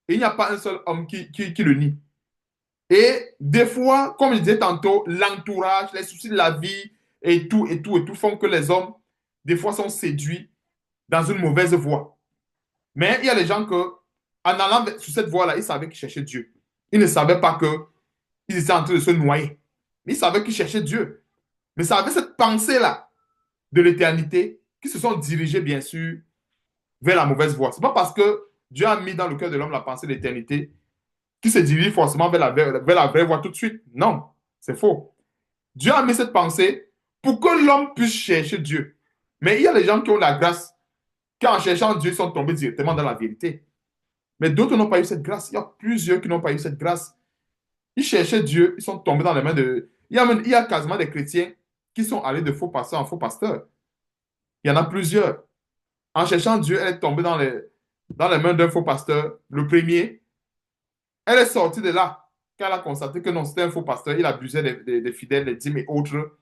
Et il n'y a pas un seul homme qui le nie. Et des fois, comme je disais tantôt, l'entourage, les soucis de la vie et tout font que les hommes, des fois, sont séduits dans une mauvaise voie. Mais il y a des gens que, en allant sur cette voie-là, ils savaient qu'ils cherchaient Dieu. Ils ne savaient pas qu'ils étaient en train de se noyer. Ils savaient qu'ils cherchaient Dieu. Mais ça avait cette pensée-là de l'éternité qui se sont dirigés, bien sûr, vers la mauvaise voie. Ce n'est pas parce que Dieu a mis dans le cœur de l'homme la pensée de l'éternité qui se dirige forcément vers la vraie voie tout de suite. Non, c'est faux. Dieu a mis cette pensée pour que l'homme puisse chercher Dieu. Mais il y a des gens qui ont la grâce, qui en cherchant Dieu sont tombés directement dans la vérité. Mais d'autres n'ont pas eu cette grâce. Il y a plusieurs qui n'ont pas eu cette grâce. Ils cherchaient Dieu, ils sont tombés dans les mains de... il y a quasiment des chrétiens qui sont allés de faux pasteurs en faux pasteurs. Il y en a plusieurs. En cherchant Dieu, elle est tombée dans les mains d'un faux pasteur. Le premier, elle est sortie de là, car elle a constaté que non, c'était un faux pasteur. Il abusait des fidèles, des dîmes et autres.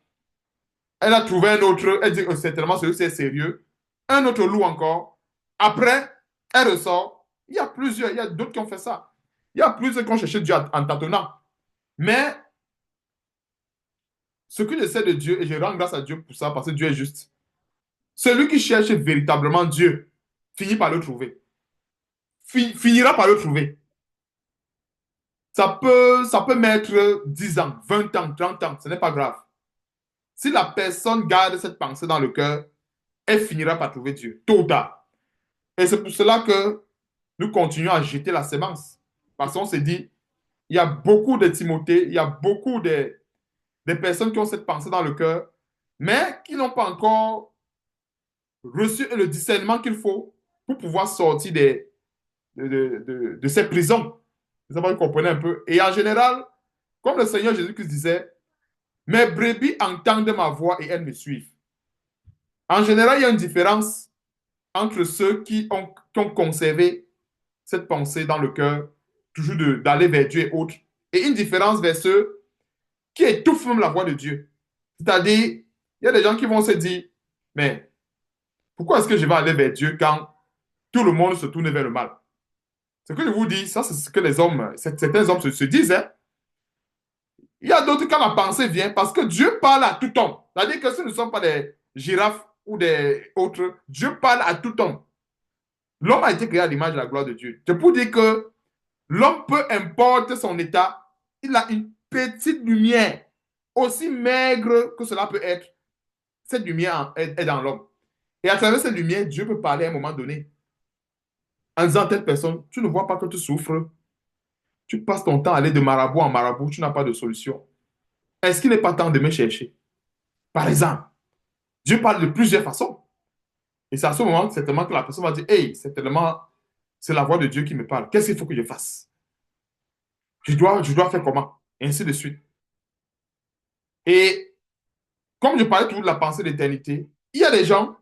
Elle a trouvé un autre. Elle dit que c'est tellement celui-ci est sérieux. un autre loue encore. Après, elle ressort. Il y a plusieurs, il y a d'autres qui ont fait ça. Il y a plusieurs qui ont cherché Dieu en tâtonnant. Mais ce que je sais de Dieu, et je rends grâce à Dieu pour ça, parce que Dieu est juste, celui qui cherche véritablement Dieu finit par le trouver. Finira par le trouver. Ça peut mettre 10 ans, 20 ans, 30 ans, ce n'est pas grave. Si la personne garde cette pensée dans le cœur, elle finira par trouver Dieu, tôt ou tard. Et c'est pour cela que nous continuons à jeter la sémence. Parce qu'on se dit, il y a beaucoup de Timothée, il y a beaucoup de personnes qui ont cette pensée dans le cœur, mais qui n'ont pas encore reçu le discernement qu'il faut pour pouvoir sortir de ces prisons. Vous comprenez un peu. Et en général, comme le Seigneur Jésus-Christ disait, mes brebis entendent ma voix et elles me suivent. En général, il y a une différence entre ceux qui ont conservé cette pensée dans le cœur, toujours d'aller vers Dieu et autres, et une différence vers ceux qui étouffent même la voix de Dieu. C'est-à-dire, il y a des gens qui vont se dire, mais pourquoi est-ce que je vais aller vers Dieu quand tout le monde se tourne vers le mal? Ce que je vous dis, ça c'est ce que les hommes, certains hommes se disent. Hein. Il y a d'autres quand la pensée vient, parce que Dieu parle à tout homme. C'est-à-dire que ce ne sont pas des girafes ou des autres, Dieu parle à tout homme. L'homme a été créé à l'image de la gloire de Dieu. C'est pour dire que l'homme, peu importe son état, il a une petite lumière, aussi maigre que cela peut être. Cette lumière est dans l'homme. Et à travers cette lumière, Dieu peut parler à un moment donné. En disant à telle personne, tu ne vois pas que tu souffres. Tu passes ton temps à aller de marabout en marabout, tu n'as pas de solution. Est-ce qu'il n'est pas temps de me chercher? Par exemple, Dieu parle de plusieurs façons. Et c'est à ce moment, certainement, que la personne va dire, hey, c'est la voix de Dieu qui me parle. Qu'est-ce qu'il faut que je fasse? Je dois faire comment? Et ainsi de suite. Et comme je parlais toujours de la pensée d'éternité, il y a des gens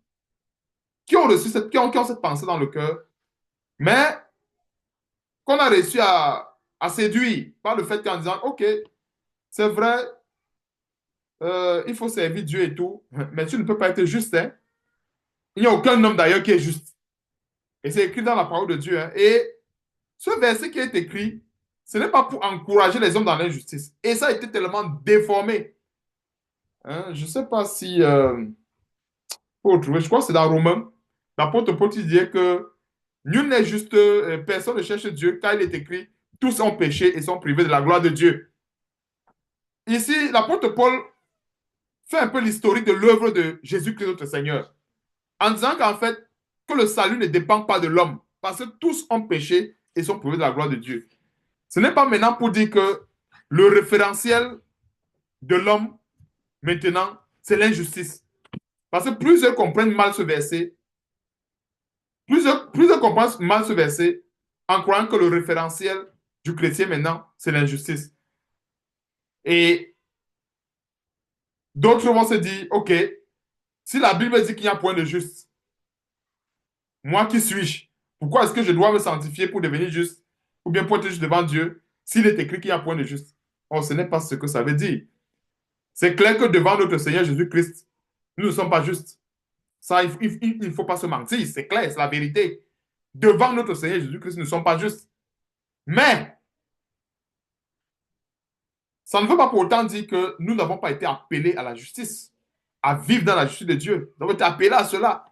qui ont reçu qui ont cette pensée dans le cœur, mais qu'on a réussi à séduire par le fait qu'en disant, OK, c'est vrai, il faut servir Dieu et tout, mais tu ne peux pas être juste. Hein. Il n'y a aucun homme d'ailleurs qui est juste. Et c'est écrit dans la parole de Dieu. Hein. Et ce verset qui est écrit, ce n'est pas pour encourager les hommes dans l'injustice. Et ça a été tellement déformé. Hein. Je ne sais pas si... faut retrouver, je crois que c'est dans Romains. L'apôtre Paul disait que nul n'est juste, personne ne cherche Dieu, car il est écrit, tous ont péché et sont privés de la gloire de Dieu. Ici, l'apôtre Paul fait un peu l'historique de l'œuvre de Jésus-Christ notre Seigneur, en disant qu'en fait, que le salut ne dépend pas de l'homme, parce que tous ont péché et sont privés de la gloire de Dieu. Ce n'est pas maintenant pour dire que le référentiel de l'homme, maintenant, c'est l'injustice. Parce que plusieurs comprennent mal ce verset. Plusieurs comprennent mal ce verset en croyant que le référentiel du chrétien maintenant, c'est l'injustice. Et d'autres vont se dire, OK, si la Bible dit qu'il n'y a point de juste, moi qui suis-je? Pourquoi est-ce que je dois me sanctifier pour devenir juste? Ou bien pour être juste devant Dieu s'il est écrit qu'il n'y a point de juste? Oh, ce n'est pas ce que ça veut dire. C'est clair que devant notre Seigneur Jésus-Christ, nous ne sommes pas justes. Ça, il ne faut pas se mentir, c'est clair, c'est la vérité. Devant notre Seigneur Jésus-Christ, nous ne sommes pas justes. Mais, ça ne veut pas pour autant dire que nous n'avons pas été appelés à la justice, à vivre dans la justice de Dieu. Nous avons été appelés à cela.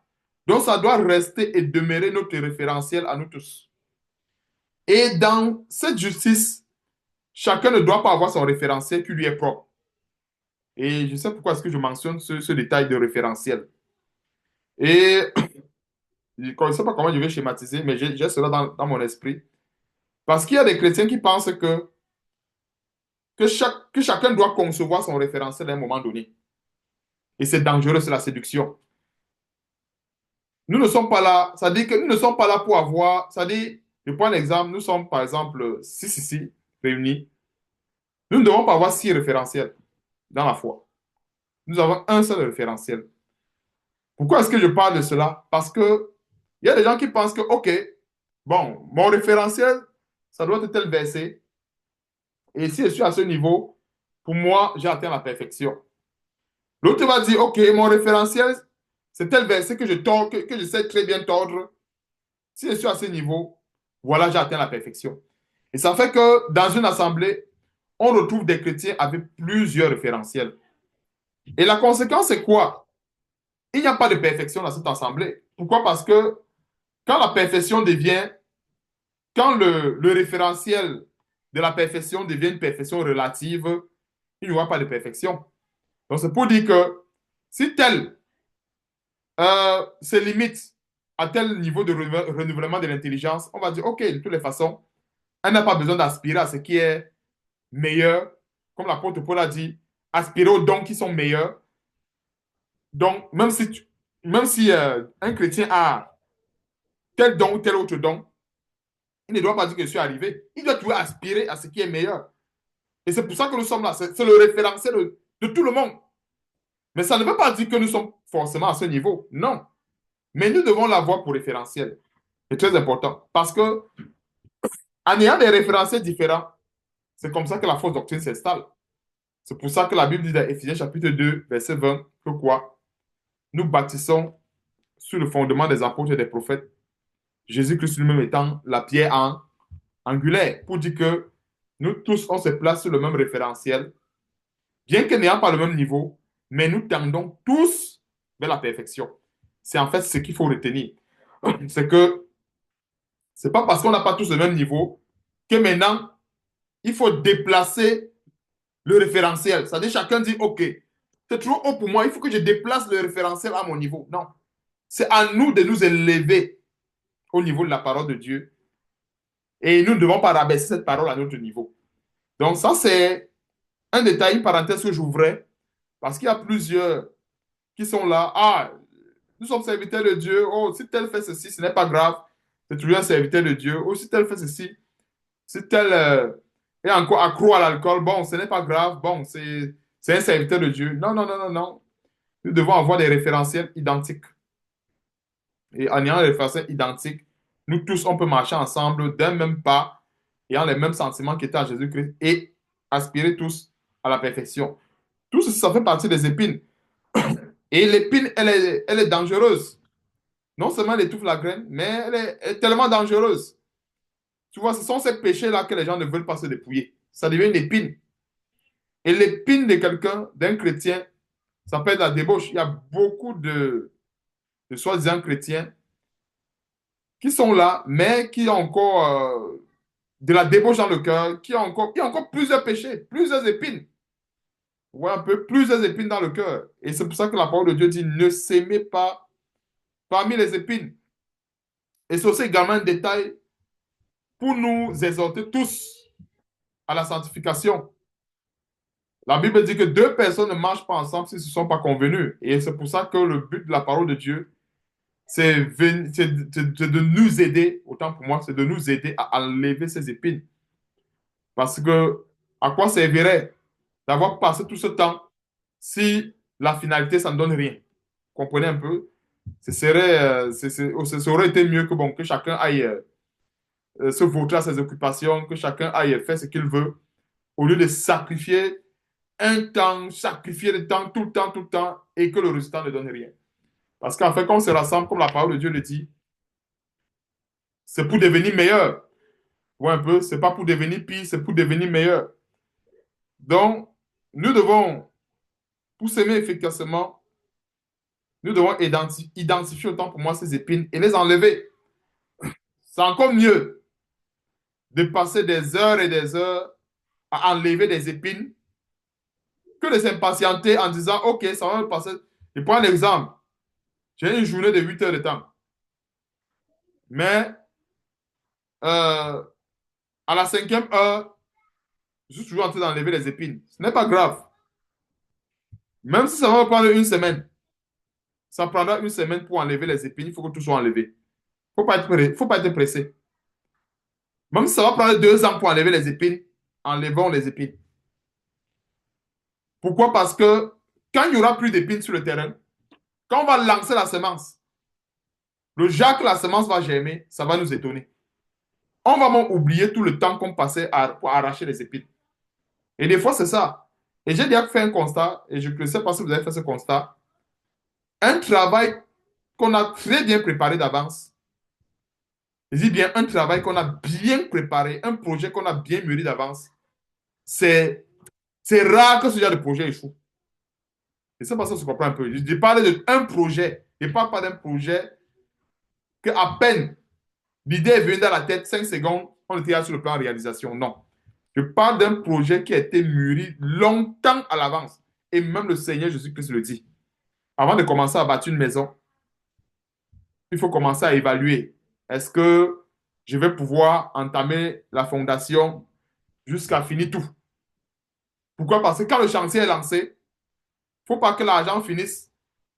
Donc, ça doit rester et demeurer notre référentiel à nous tous. Et dans cette justice, chacun ne doit pas avoir son référentiel qui lui est propre. Et je sais pourquoi est-ce que je mentionne ce détail de référentiel. Et je ne sais pas comment je vais schématiser, mais j'ai cela dans mon esprit. Parce qu'il y a des chrétiens qui pensent que chacun doit concevoir son référentiel à un moment donné. Et c'est dangereux, c'est la séduction. Nous ne sommes pas là, ça dit que nous ne sommes pas là pour avoir, ça dit, je prends l'exemple, nous sommes par exemple 6 ici, réunis. Nous ne devons pas avoir 6 référentiels dans la foi. Nous avons un seul référentiel. Pourquoi est-ce que je parle de cela? Parce que il y a des gens qui pensent que, OK, bon, mon référentiel, ça doit être tel verset. Et si je suis à ce niveau, pour moi, j'ai atteint la perfection. L'autre va dire, OK, mon référentiel, c'est tel verset que je tords, que je sais très bien tordre. Si je suis à ce niveau, voilà, j'ai atteint la perfection. Et ça fait que dans une assemblée, on retrouve des chrétiens avec plusieurs référentiels. Et la conséquence, c'est quoi? Il n'y a pas de perfection dans cette assemblée. Pourquoi? Parce que quand la perfection devient, quand le référentiel de la perfection devient une perfection relative, il n'y aura pas de perfection. Donc, c'est pour dire que si tel se limite à tel niveau de renouvellement de l'intelligence, on va dire, OK, de toutes les façons, elle n'a pas besoin d'aspirer à ce qui est meilleur. Comme l'apôtre Paul a dit, aspirer aux dons qui sont meilleurs. Donc, même si un chrétien a tel don ou tel autre don, il ne doit pas dire que je suis arrivé. Il doit toujours aspirer à ce qui est meilleur. Et c'est pour ça que nous sommes là. C'est le référentiel de tout le monde. Mais ça ne veut pas dire que nous sommes forcément à ce niveau. Non. Mais nous devons l'avoir pour référentiel. C'est très important. Parce que en ayant des référentiels différents, c'est comme ça que la fausse doctrine s'installe. C'est pour ça que la Bible dit dans Éphésiens chapitre 2, verset 20, que quoi? Nous bâtissons sur le fondement des apôtres et des prophètes, Jésus-Christ lui-même étant la pierre angulaire, pour dire que nous tous, on se place sur le même référentiel, bien que n'ayant pas le même niveau, mais nous tendons tous vers la perfection. C'est en fait ce qu'il faut retenir. C'est que c'est pas parce qu'on n'a pas tous le même niveau que maintenant, il faut déplacer le référentiel. C'est-à-dire chacun dit, OK, c'est trop haut pour moi, il faut que je déplace le référentiel à mon niveau. Non. C'est à nous de nous élever au niveau de la parole de Dieu. Et nous ne devons pas rabaisser cette parole à notre niveau. Donc ça, c'est un détail, une parenthèse que j'ouvrais, parce qu'il y a plusieurs qui sont là. Ah, nous sommes serviteurs de Dieu. Oh, si tel fait ceci, ce n'est pas grave. C'est toujours un serviteur de Dieu. Oh, si tel fait ceci, si tel est encore accro à l'alcool, bon, ce n'est pas grave. Bon, c'est un serviteur de Dieu. Non, non, non, non, non. Nous devons avoir des référentiels identiques. Et en ayant des référentiels identiques, nous tous, on peut marcher ensemble d'un même pas, ayant les mêmes sentiments qu'étaient en Jésus-Christ et aspirer tous à la perfection. Tout ça, ça fait partie des épines. Et l'épine, elle est dangereuse. Non seulement elle étouffe la graine, mais elle est tellement dangereuse. Tu vois, ce sont ces péchés-là que les gens ne veulent pas se dépouiller. Ça devient une épine. Et l'épine de quelqu'un, d'un chrétien, ça peut être la débauche. Il y a beaucoup de soi-disant chrétiens qui sont là, mais qui ont encore de la débauche dans le cœur, qui ont encore plusieurs péchés, plusieurs épines. Ouais, un peu plusieurs épines dans le cœur. Et c'est pour ça que la parole de Dieu dit, ne s'aimez pas parmi les épines. Et c'est aussi également un détail pour nous exhorter tous à la sanctification. La Bible dit que deux personnes ne marchent pas ensemble s'ils ne se sont pas convenus. Et c'est pour ça que le but de la parole de Dieu, c'est de nous aider, autant pour moi, c'est de nous aider à enlever ces épines. Parce que à quoi servirait d'avoir passé tout ce temps si la finalité, ça ne donne rien? Vous comprenez un peu? Ça aurait été mieux que, bon, que chacun aille se vautrer à ses occupations, que chacun aille faire ce qu'il veut, au lieu de sacrifier un temps, sacrifier le temps, tout le temps, et que le résultat ne donne rien. Parce qu'en fait, quand on se rassemble, comme la parole de Dieu le dit, c'est pour devenir meilleur. Ouais, un peu, c'est pas pour devenir pire, c'est pour devenir meilleur. Donc, nous devons, pour s'aimer efficacement, nous devons identifier autant pour moi ces épines et les enlever. C'est encore mieux de passer des heures et des heures à enlever des épines que de s'impatienter en disant, OK, ça va me passer. Je prends l'exemple. J'ai une journée de 8 heures de temps. Mais euh, à la cinquième heure, je suis toujours en train d'enlever les épines. Ce n'est pas grave. Même si ça va me prendre une semaine, ça prendra une semaine pour enlever les épines. Il faut que tout soit enlevé. Faut pas être pressé. Même si ça va prendre 2 ans pour enlever les épines, enlevons les épines. Pourquoi? Parce que quand il n'y aura plus d'épines sur le terrain, quand on va lancer la semence, le jour que la semence va germer, ça va nous étonner. On va même oublier tout le temps qu'on passait pour arracher les épines. Et des fois, c'est ça. Et j'ai déjà fait un constat, et je ne sais pas si vous avez fait ce constat. Un travail qu'on a très bien préparé d'avance. Je dis bien un travail qu'on a bien préparé, un projet qu'on a bien mûri d'avance. C'est c'est rare que ce genre de projet échoue. Et ça, parce que se comprend un peu. Je parle d'un projet. Je ne parle pas d'un projet que à peine l'idée est venue dans la tête, 5 secondes, on était sur le plan de réalisation. Non. Je parle d'un projet qui a été mûri longtemps à l'avance. Et même le Seigneur Jésus-Christ le dit. Avant de commencer à bâtir une maison, il faut commencer à évaluer. Est-ce que je vais pouvoir entamer la fondation jusqu'à finir tout? Pourquoi? Parce que quand le chantier est lancé, il ne faut pas que l'argent finisse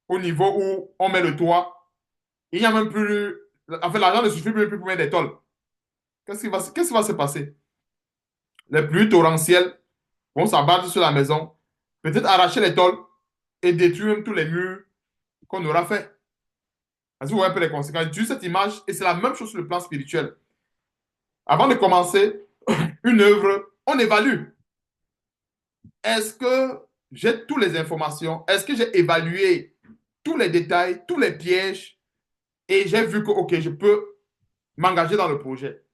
au niveau où on met le toit. Il n'y a même plus. En fait, l'argent ne suffit plus pour mettre des tôles. Qu'est-ce qui va se passer? Les pluies torrentielles vont s'abattre sur la maison, peut-être arracher les tôles et détruire même tous les murs qu'on aura fait. Vous voyez un peu les conséquences. J'utilise cette image et c'est la même chose sur le plan spirituel. Avant de commencer une œuvre, on évalue. Est-ce que j'ai toutes les informations? Est-ce que j'ai évalué tous les détails, tous les pièges et j'ai vu que, OK, je peux m'engager dans le projet?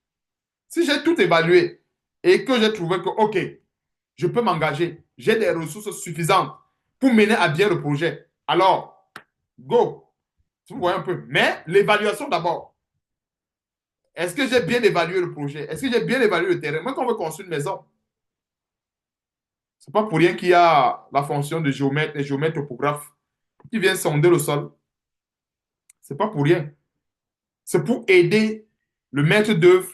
Si j'ai tout évalué et que j'ai trouvé que, OK, je peux m'engager, j'ai des ressources suffisantes pour mener à bien le projet, alors, go. Vous voyez un peu. Mais l'évaluation d'abord. Est-ce que j'ai bien évalué le projet? Est-ce que j'ai bien évalué le terrain? Moi, quand on veut construire une maison, ce n'est pas pour rien qu'il y a la fonction de géomètre et géomètre topographe qui vient sonder le sol. Ce n'est pas pour rien. C'est pour aider le maître d'œuvre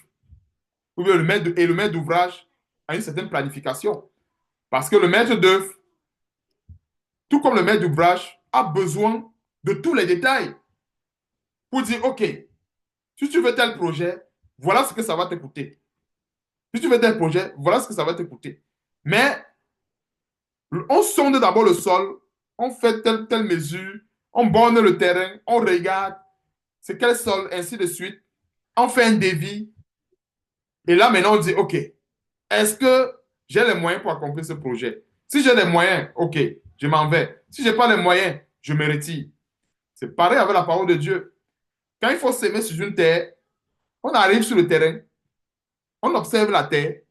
ou bien le maître d'ouvrage à une certaine planification. Parce que le maître d'œuvre, tout comme le maître d'ouvrage, a besoin de tous les détails pour dire, OK, si tu veux tel projet, voilà ce que ça va te coûter. Si tu veux tel projet, voilà ce que ça va te coûter. Mais on sonde d'abord le sol, on fait telle mesure, on borne le terrain, on regarde c'est quel sol, ainsi de suite. On fait un devis. Et là, maintenant, on dit, OK, est-ce que j'ai les moyens pour accomplir ce projet? Si j'ai les moyens, OK, je m'en vais. Si je n'ai pas les moyens, je me retire. C'est pareil avec la parole de Dieu. Quand il faut s'aimer sur une terre, on arrive sur le terrain, on observe la terre.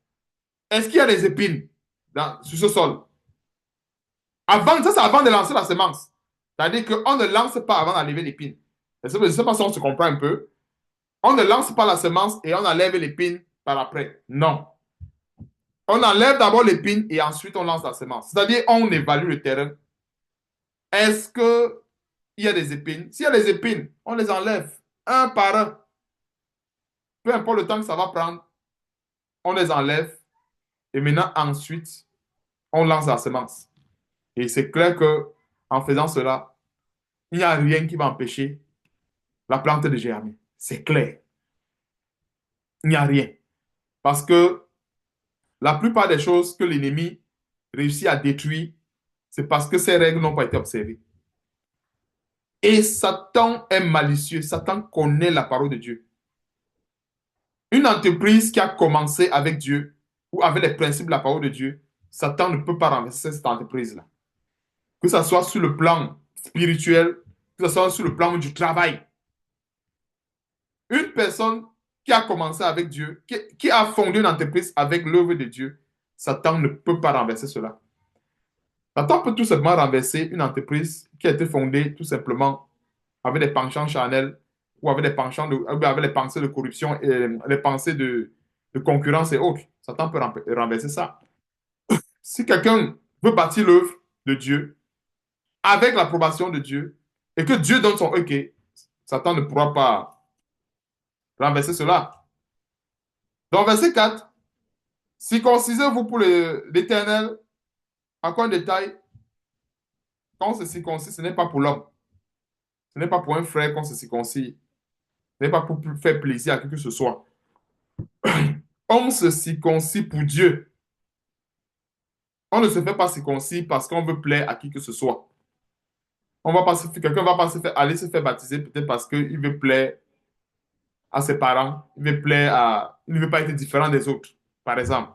Est-ce qu'il y a des épines sur ce sol? Avant, ça, c'est avant de lancer la semence. C'est-à-dire qu'on ne lance pas avant d'enlever l'épine. Je ne sais pas si on se comprend un peu. On ne lance pas la semence et on enlève l'épine par après. Non. On enlève d'abord l'épine et ensuite on lance la semence. C'est-à-dire, on évalue le terrain. Est-ce qu'il y a des épines? S'il y a des épines, on les enlève un par un. Peu importe le temps que ça va prendre, on les enlève et maintenant, ensuite, on lance la semence. Et c'est clair que en faisant cela, il n'y a rien qui va empêcher la plante de germer. C'est clair. Il n'y a rien. Parce que la plupart des choses que l'ennemi réussit à détruire, c'est parce que ces règles n'ont pas été observées. Et Satan est malicieux. Satan connaît la parole de Dieu. Une entreprise qui a commencé avec Dieu ou avec les principes de la parole de Dieu, Satan ne peut pas renverser cette entreprise-là. Que ce soit sur le plan spirituel, que ce soit sur le plan du travail. Une personne qui a commencé avec Dieu, qui a fondé une entreprise avec l'œuvre de Dieu, Satan ne peut pas renverser cela. Satan peut tout simplement renverser une entreprise qui a été fondée tout simplement avec des penchants charnels ou avec des penchants avec les pensées de corruption et les pensées de concurrence et autres. Satan peut renverser ça. Si quelqu'un veut bâtir l'œuvre de Dieu avec l'approbation de Dieu et que Dieu donne son OK, Satan ne pourra pas renverser cela. Donc, verset 4, circoncisez-vous pour l'Éternel. Encore un détail, quand on se circoncis, ce n'est pas pour l'homme. Ce n'est pas pour un frère qu'on se circoncis. Ce n'est pas pour faire plaisir à qui que ce soit. On se circoncis pour Dieu. On ne se fait pas circoncis parce qu'on veut plaire à qui que ce soit. Quelqu'un va pas aller se faire baptiser peut-être parce qu'il veut plaire à ses parents, il ne veut pas être différent des autres, par exemple.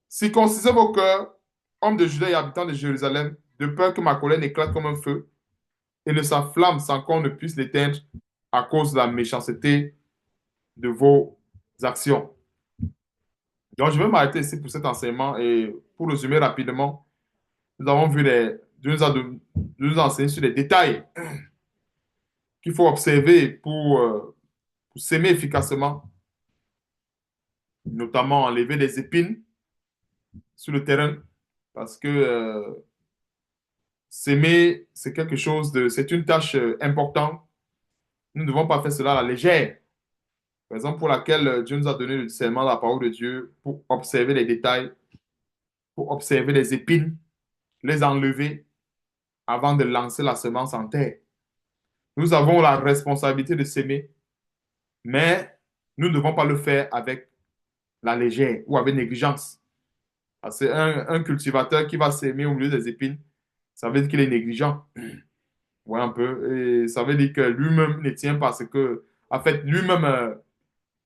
Circoncisez vos cœurs, hommes de Juda et habitants de Jérusalem, de peur que ma colère n'éclate comme un feu. et ne s'enflamme sans qu'on ne puisse l'éteindre à cause de la méchanceté de vos actions. Donc, je vais m'arrêter ici pour cet enseignement et pour résumer rapidement, nous avons vu Dieu nous a enseigné sur les détails qu'il faut observer pour s'aimer efficacement, notamment enlever les épines sur le terrain, parce que s'aimer, c'est quelque chose c'est une tâche importante. Nous ne devons pas faire cela à la légère. Raison pour laquelle Dieu nous a donné le discernement de la parole de Dieu pour observer les détails, pour observer les épines, les enlever avant de lancer la semence en terre. Nous avons la responsabilité de s'aimer, mais nous ne devons pas le faire avec la légère ou avec négligence. C'est un cultivateur qui va s'aimer au milieu des épines, ça veut dire qu'il est négligent. Ouais, un peu. Et ça veut dire que lui-même ne tient pas ce que, en fait, lui-même,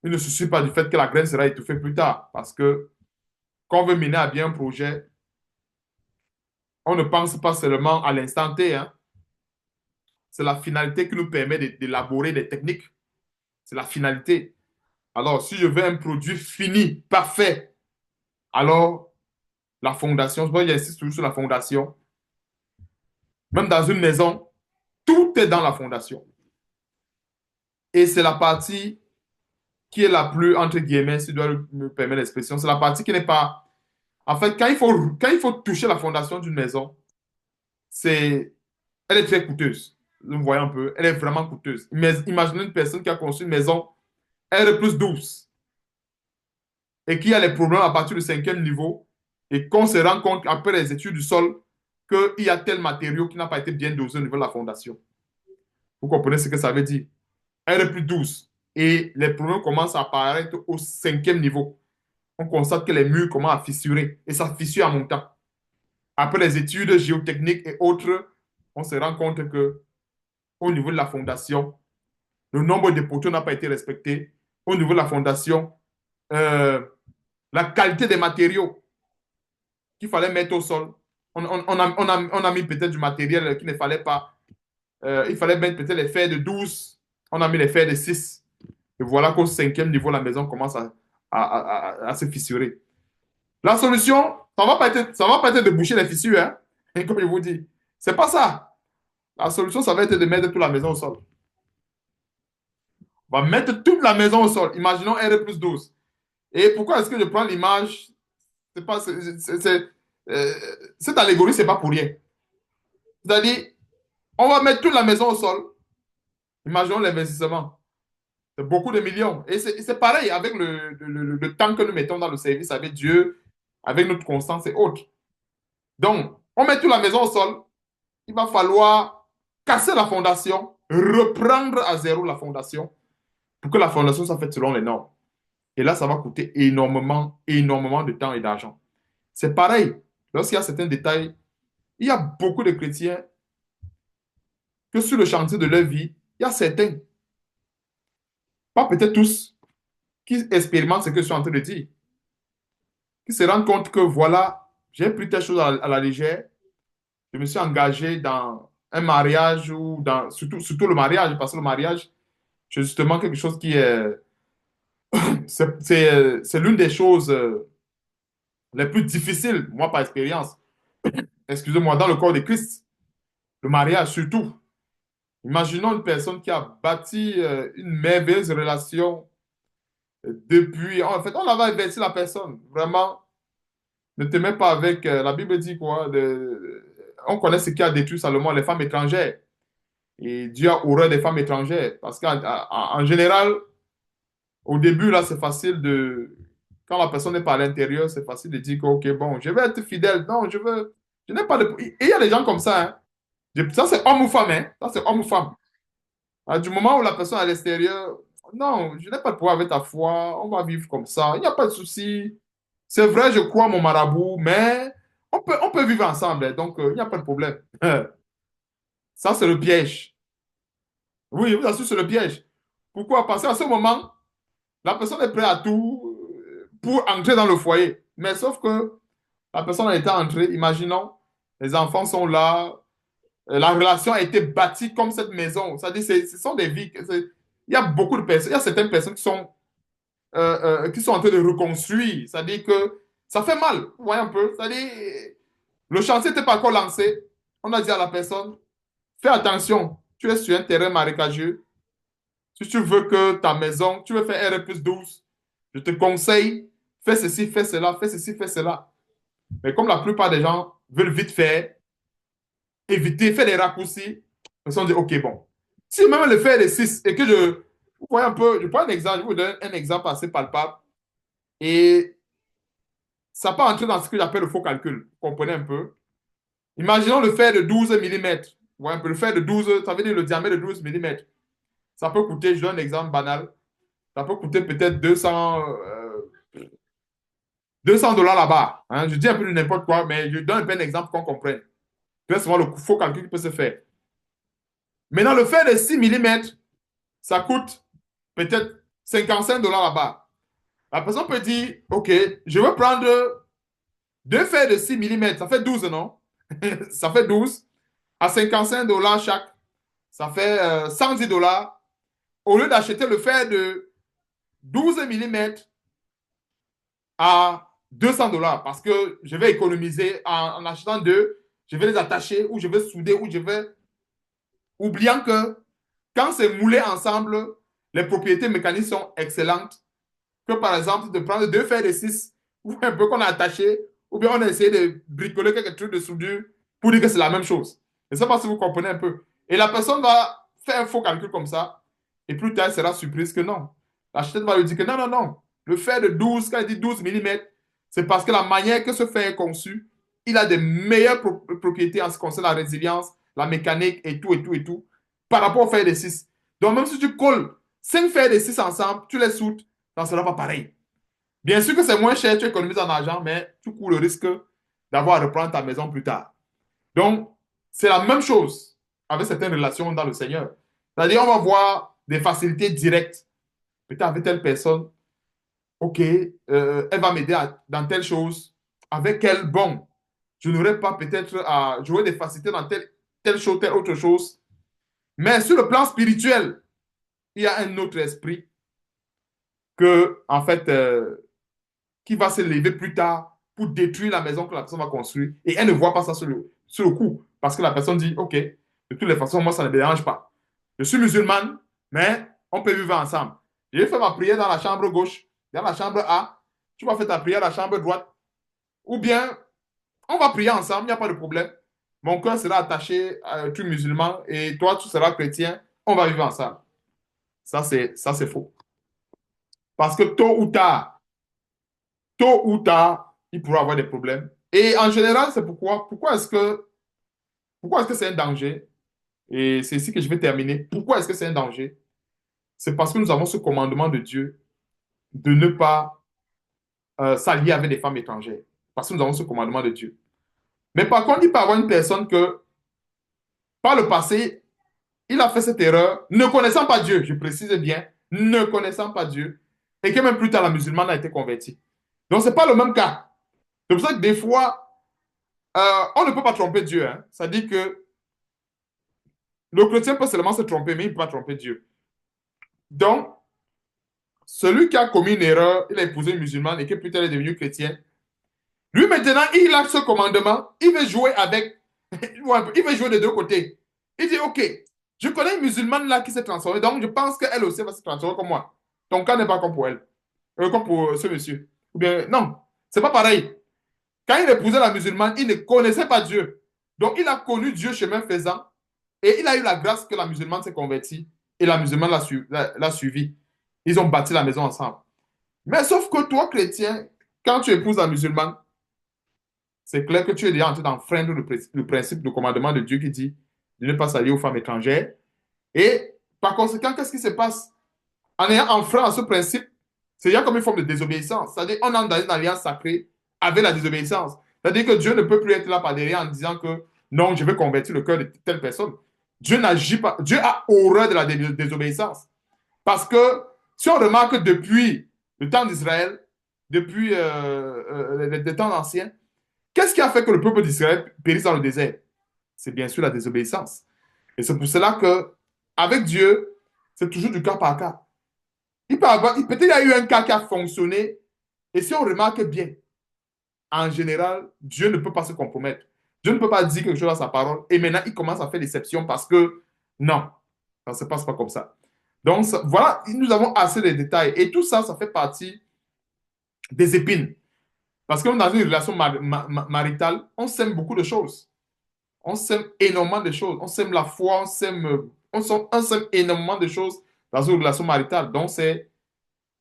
il ne se soucie pas du fait que la graine sera étouffée plus tard. Parce que quand on veut mener à bien un projet, on ne pense pas seulement à l'instant T, hein. C'est la finalité qui nous permet d'élaborer des techniques. C'est la finalité. Alors, si je veux un produit fini, parfait, alors la fondation, moi j'insiste toujours sur la fondation. Même dans une maison, tout est dans la fondation. Et c'est la partie qui est la plus, entre guillemets, si je dois me permettre l'expression, c'est la partie qui n'est pas... En fait, quand il faut toucher la fondation d'une maison, c'est, elle est très coûteuse. Vous voyez un peu, elle est vraiment coûteuse. Mais imaginez une personne qui a construit une maison R+12 et qui a les problèmes à partir du cinquième niveau et qu'on se rend compte après les études du sol qu'il y a tel matériau qui n'a pas été bien dosé au niveau de la fondation. Vous comprenez ce que ça veut dire? R+12. Et les problèmes commencent à apparaître au cinquième niveau. On constate que les murs commencent à fissurer et ça fissure en montant. Après les études géotechniques et autres, on se rend compte que au niveau de la fondation, le nombre de poteaux n'a pas été respecté. Au niveau de la fondation, euh, la qualité des matériaux qu'il fallait mettre au sol, on a mis peut-être du matériel qu'il ne fallait pas. Il fallait mettre peut-être les fers de 12, on a mis les fers de 6. Et voilà qu'au cinquième niveau, la maison commence à se fissurer. La solution, ça va pas être de boucher les fissures, hein, et comme je vous dis. C'est pas ça. La solution, ça va être de mettre toute la maison au sol. On va mettre toute la maison au sol. Imaginons R+12. Et pourquoi est-ce que je prends l'image? C'est pas, euh, cette allégorie, c'est pas pour rien. C'est-à-dire, on va mettre toute la maison au sol. Imaginons l'investissement. C'est beaucoup de millions. Et c'est pareil avec le temps que nous mettons dans le service avec Dieu, avec notre constance et autres. Donc, on met toute la maison au sol. Il va falloir casser la fondation, reprendre à zéro la fondation pour que la fondation soit faite selon les normes. Et là, ça va coûter énormément, énormément de temps et d'argent. C'est pareil. Lorsqu'il y a certains détails, il y a beaucoup de chrétiens que sur le chantier de leur vie, il y a certains, pas peut-être tous, qui expérimentent ce que je suis en train de dire, qui se rendent compte que voilà, j'ai pris telle chose à la légère, je me suis engagé dans un mariage ou dans, surtout le mariage, parce que le mariage, c'est justement quelque chose qui est, c'est l'une des choses les plus difficiles, moi par expérience, excusez-moi, dans le corps de Christ, le mariage surtout. Imaginons une personne qui a bâti une merveilleuse relation depuis, en fait, on avait averti la personne, vraiment, ne te mets pas avec, la Bible dit quoi, on connaît ce qui a détruit Salomon, les femmes étrangères. Et Dieu a horreur des femmes étrangères. Parce qu'en général, au début, là, c'est facile de... Quand la personne n'est pas à l'intérieur, c'est facile de dire que, OK, bon, je vais être fidèle. Non, je veux... Je n'ai pas de... Et il y a des gens comme ça, hein. Ça, c'est homme ou femme, hein. Ça, c'est homme ou femme. Du moment où la personne est à l'extérieur, non, je n'ai pas de problème avec ta foi. On va vivre comme ça. Il n'y a pas de souci. C'est vrai, je crois à mon marabout, mais on peut vivre ensemble, hein. Donc, il n'y a pas de problème. Ça, c'est le piège. Oui, je vous assure, c'est le piège. Pourquoi? Parce qu'à ce moment, la personne est prête à tout pour entrer dans le foyer. Mais sauf que la personne a été entrée, imaginons, les enfants sont là, la relation a été bâtie comme cette maison. C'est-à-dire, ce sont des vies. Il y a beaucoup de personnes, il y a certaines personnes qui sont en train de reconstruire. C'est-à-dire que ça fait mal. Vous voyez un peu? C'est-à-dire, le chantier n'était pas encore lancé. On a dit à la personne, fais attention, tu es sur un terrain marécageux. Si tu veux que ta maison, tu veux faire R+12, je te conseille, fais ceci, fais cela, fais ceci, fais cela. Mais comme la plupart des gens veulent vite faire, éviter, faire des raccourcis, ils se sont dit, OK, bon. Si même le faire des 6 et que vous voyez un peu, je prends un exemple, je vous donne un exemple assez palpable et ça peut entrer dans ce que j'appelle le faux calcul. Vous comprenez un peu? Imaginons le fer de 12 millimètres. Vous voyez un peu, le fer de 12, ça veut dire le diamètre de 12 millimètres. Ça peut coûter, je donne un exemple banal, ça peut coûter peut-être 200 dollars là-bas. Hein. Je dis un peu de n'importe quoi, mais je donne un peu un exemple qu'on comprenne. C'est souvent le faux calcul qui peut se faire. Maintenant, le fer de 6 millimètres, ça coûte peut-être 55 dollars là-bas. La personne peut dire, OK, je veux prendre deux fers de 6 millimètres. Ça fait 12, non? Ça fait 12. À 55 dollars chaque, ça fait 110 dollars. Au lieu d'acheter le fer de 12 millimètres à 200 dollars, parce que je vais économiser en achetant deux, je vais les attacher ou je vais souder ou je vais... Oubliant que quand c'est moulé ensemble, les propriétés mécaniques sont excellentes. Que par exemple, de prendre deux fers de 6 ou un peu qu'on a attaché, ou bien on a essayé de bricoler quelque chose de soudure pour dire que c'est la même chose. Je ne sais pas si vous comprenez un peu. Et la personne va faire un faux calcul comme ça, et plus tard, elle sera surprise que non. L'architecte va lui dire que non, non, non. Le fer de 12, quand il dit 12 millimètres, c'est parce que la manière que ce fer est conçu, il a des meilleures propriétés en ce qui concerne la résilience, la mécanique et tout, et tout, et tout, par rapport au fer de 6. Donc, même si tu colles 5 fers de 6 ensemble, tu les soutes, ça ne sera pas pareil. Bien sûr que c'est moins cher, tu économises en argent, mais tu cours le risque d'avoir à reprendre ta maison plus tard. Donc, c'est la même chose avec certaines relations dans le Seigneur. C'est-à-dire, on va voir des facilités directes. Peut-être avec telle personne, OK, elle va m'aider dans telle chose. Avec elle, bon, je n'aurais pas peut-être à jouer des facilités dans telle chose, telle autre chose. Mais sur le plan spirituel, il y a un autre esprit que, en fait, qui va se lever plus tard pour détruire la maison que la personne va construire. Et elle ne voit pas ça sur le coup. Parce que la personne dit, OK, de toutes les façons, moi, ça ne me dérange pas. Je suis musulmane, mais on peut vivre ensemble. J'ai fait ma prière dans la chambre gauche, dans la chambre A. Tu vas faire ta prière dans la chambre droite. Ou bien, on va prier ensemble, il n'y a pas de problème. Mon cœur sera attaché à un truc musulman et toi, tu seras chrétien. On va vivre ensemble. Ça, c'est faux. Parce que tôt ou tard, il pourra avoir des problèmes. Et en général, c'est pourquoi est-ce que c'est un danger? Et c'est ici que je vais terminer. Pourquoi est-ce que c'est un danger? C'est parce que nous avons ce commandement de Dieu de ne pas s'allier avec des femmes étrangères. Parce que nous avons ce commandement de Dieu. Mais par contre, il peut y avoir une personne que, par le passé, il a fait cette erreur, ne connaissant pas Dieu, je précise bien, ne connaissant pas Dieu, et que même plus tard, la musulmane a été convertie. Donc, ce n'est pas le même cas. C'est pour ça que des fois, on ne peut pas tromper Dieu. Hein. Ça dit que le chrétien peut seulement se tromper, mais il ne peut pas tromper Dieu. Donc, celui qui a commis une erreur, il a épousé une musulmane et que plus tard il est devenu chrétien, lui maintenant, il a ce commandement, il veut jouer avec, il veut jouer des deux côtés. Il dit, OK, je connais une musulmane là qui s'est transformée, donc je pense qu'elle aussi va se transformer comme moi. Ton cas n'est pas comme pour elle, comme pour ce monsieur. Ou bien, non, c'est pas pareil. Quand il épousait la musulmane, il ne connaissait pas Dieu. Donc, il a connu Dieu chemin faisant et il a eu la grâce que la musulmane s'est convertie et la musulmane l'a suivi. Ils ont bâti la maison ensemble. Mais sauf que toi, chrétien, quand tu épouses la musulmane, c'est clair que tu es déjà en train d'enfreindre le principe, le commandement de Dieu qui dit de ne pas s'allier aux femmes étrangères. Et par conséquent, qu'est-ce qui se passe? En ayant enfreint à ce principe, c'est déjà comme une forme de désobéissance. C'est-à-dire qu'on entre dans une alliance sacrée avec la désobéissance. C'est-à-dire que Dieu ne peut plus être là par derrière en disant que non, je vais convertir le cœur de telle personne. Dieu n'agit pas. Dieu a horreur de la désobéissance. Parce que si on remarque depuis le temps d'Israël, depuis les temps anciens, qu'est-ce qui a fait que le peuple d'Israël périsse dans le désert? c'est bien sûr la désobéissance. Et c'est pour cela que, avec Dieu, c'est toujours du cas par cas. Peut-être il y a eu un cas qui a fonctionné, et si on remarque bien, en général, Dieu ne peut pas se compromettre. Dieu ne peut pas dire quelque chose à sa parole, et maintenant il commence à faire l'exception parce que non, ça ne se passe pas comme ça. Donc voilà, nous avons assez de détails, et tout ça, ça fait partie des épines. Parce que dans une relation maritale, on sème beaucoup de choses. On sème énormément de choses. On sème la foi, on sème énormément de choses dans une relation maritale. Donc, c'est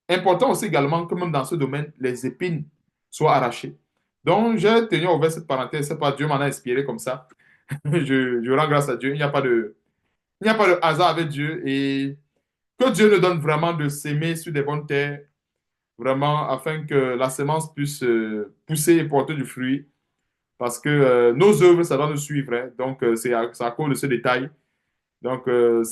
important aussi également que même dans ce domaine, les épines soient arrachées. Donc, j'ai tenu à ouvrir cette parenthèse. C'est pas Dieu m'en a inspiré comme ça. Je rends grâce à Dieu. Il n'y a pas de hasard avec Dieu. Et que Dieu nous donne vraiment de s'aimer sur des bonnes terres, vraiment, afin que la semence puisse pousser et porter du fruit. Parce que nos œuvres, ça doit nous suivre. Hein. Donc, c'est à cause de ce détail. Donc, ça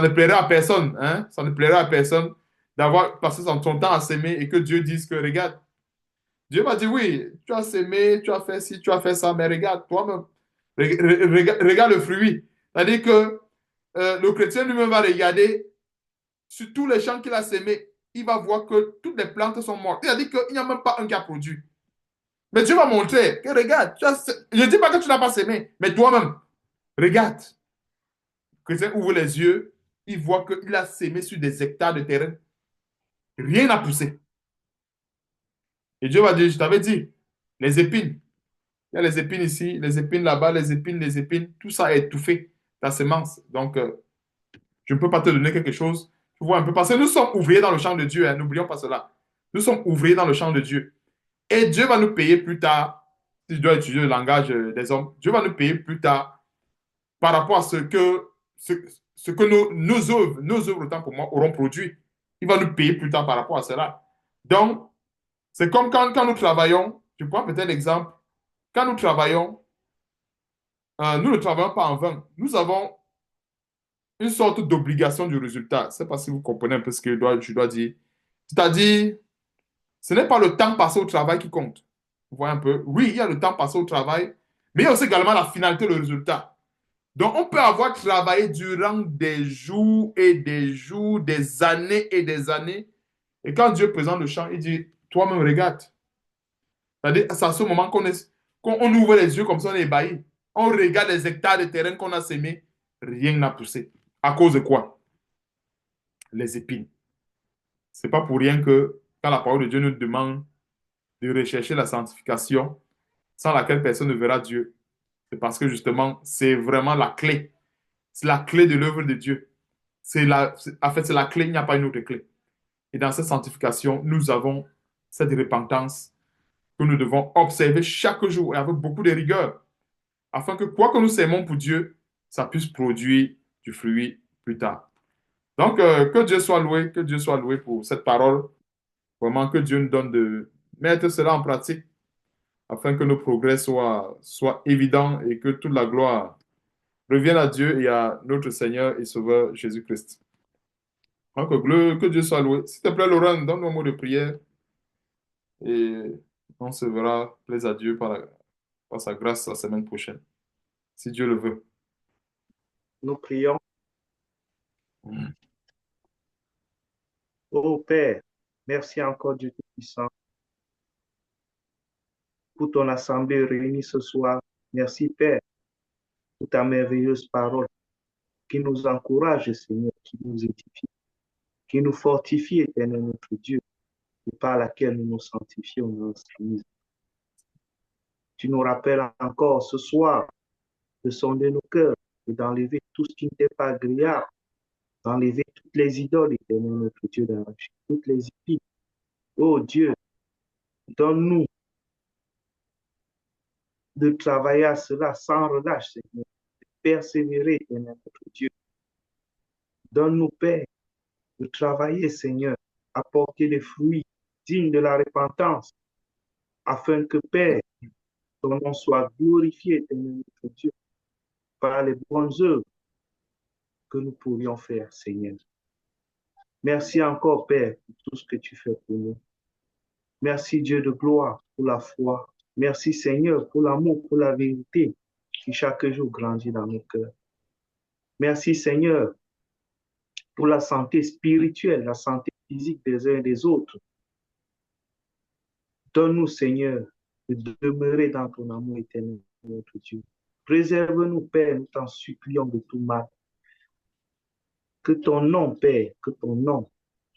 ne plairait à personne. Hein? Ça ne plairait à personne d'avoir passé son temps à s'aimer et que Dieu dise que, regarde, Dieu va dire, oui, tu as s'aimé, tu as fait ci, tu as fait ça, mais regarde, toi-même, regarde le fruit. C'est-à-dire que le chrétien lui-même va regarder sur tous les champs qu'il a sémés, il va voir que toutes les plantes sont mortes. C'est-à-dire qu'il n'y a même pas un qui a produit. Mais Dieu va montrer que regarde, je ne dis pas que tu n'as pas sémé, mais toi-même, regarde. Le chrétien ouvre les yeux, il voit qu'il a sémé sur des hectares de terrain. Rien n'a poussé. Et Dieu va dire, je t'avais dit, les épines, il y a les épines ici, les épines là-bas, les épines, tout ça a étouffé ta semence. Donc, je ne peux pas te donner quelque chose. Tu vois un peu, parce que nous sommes ouvriers dans le champ de Dieu, hein, n'oublions pas cela. Nous sommes ouvriers dans le champ de Dieu. Et Dieu va nous payer plus tard, si je dois utiliser le langage des hommes, Dieu va nous payer plus tard par rapport à ce que nos œuvres, autant pour moi, auront produit. Il va nous payer plus tard par rapport à cela. Donc, c'est comme quand nous travaillons, je prends peut-être l'exemple, quand nous travaillons, nous ne travaillons pas en vain. Nous avons une sorte d'obligation du résultat. Je ne sais pas si vous comprenez un peu ce que je dois dire. C'est-à-dire, ce n'est pas le temps passé au travail qui compte. Vous voyez un peu? Oui, il y a le temps passé au travail, mais il y a aussi également la finalité, le résultat. Donc, on peut avoir travaillé durant des jours et des jours, des années et des années. Et quand Dieu présente le champ, il dit, toi-même, regarde. C'est-à-dire, c'est à ce moment qu'on ouvre les yeux comme ça, on est ébahi. On regarde les hectares de terrain qu'on a semés. Rien n'a poussé. À cause de quoi? Les épines. C'est pas pour rien que quand la parole de Dieu nous demande de rechercher la sanctification, sans laquelle personne ne verra Dieu, c'est parce que justement, c'est vraiment la clé. C'est la clé de l'œuvre de Dieu. En fait, c'est la clé, il n'y a pas une autre clé. Et dans cette sanctification, nous avons cette repentance que nous devons observer chaque jour et avec beaucoup de rigueur, afin que quoi que nous sémons pour Dieu, ça puisse produire du fruit plus tard. Donc, que Dieu soit loué, que Dieu soit loué pour cette parole. Vraiment, que Dieu nous donne de mettre cela en pratique afin que nos progrès soient évidents et que toute la gloire revienne à Dieu et à notre Seigneur et Sauveur Jésus-Christ. Donc, que Dieu soit loué. S'il te plaît, Laurent, donne-nous un mot de prière et on se verra, plaise à Dieu par sa grâce la semaine prochaine, si Dieu le veut. Nous prions. Amen. Ô Père, merci encore Dieu Tout-Puissant pour ton assemblée réunie ce soir. Merci Père pour ta merveilleuse parole qui nous encourage, Seigneur, qui nous édifie, qui nous fortifie, éternel notre Dieu, et par laquelle nous nous sanctifions dans Église. Tu nous rappelles encore ce soir de sonder nos cœurs et d'enlever tout ce qui n'était pas agréable, d'enlever toutes les idoles, éternel notre Dieu, d'arracher toutes les épines. Oh Dieu, donne-nous de travailler à cela sans relâche, Seigneur, de persévérer, éternel notre Dieu. Donne-nous, Père, de travailler, Seigneur, à porter des fruits dignes de la repentance, afin que, Père, ton nom soit glorifié, éternel notre Dieu, par les bonnes œuvres que nous pourrions faire, Seigneur. Merci encore, Père, pour tout ce que tu fais pour nous. Merci, Dieu de gloire, pour la foi, Merci Seigneur pour l'amour, pour la vérité qui chaque jour grandit dans nos cœurs. Merci Seigneur pour la santé spirituelle, la santé physique des uns et des autres. Donne-nous Seigneur de demeurer dans ton amour éternel, notre Dieu. Préserve-nous Père, nous t'en supplions de tout mal. Que ton nom, Père, que ton nom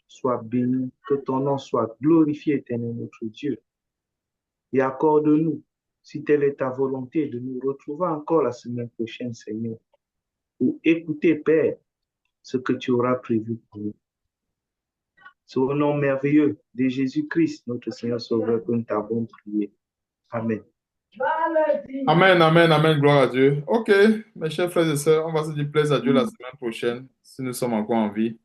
soit béni, que ton nom soit glorifié, éternel notre Dieu. Et accorde-nous, si telle est ta volonté, de nous retrouver encore la semaine prochaine, Seigneur, pour écouter, Père, ce que tu auras prévu pour nous. C'est au nom merveilleux de Jésus-Christ, notre Seigneur Sauveur, que nous t'avons prié. Amen. Amen, amen, amen, gloire à Dieu. OK, mes chers frères et sœurs, on va se dire plaise à Dieu la semaine prochaine, si nous sommes encore en vie,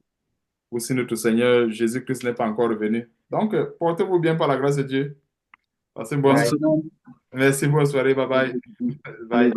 ou si notre Seigneur Jésus-Christ n'est pas encore revenu. Donc, portez-vous bien par la grâce de Dieu. Passez une bonne Bye. semaine. Merci, bonne soirée, bye bye. Allez, Bye. bye.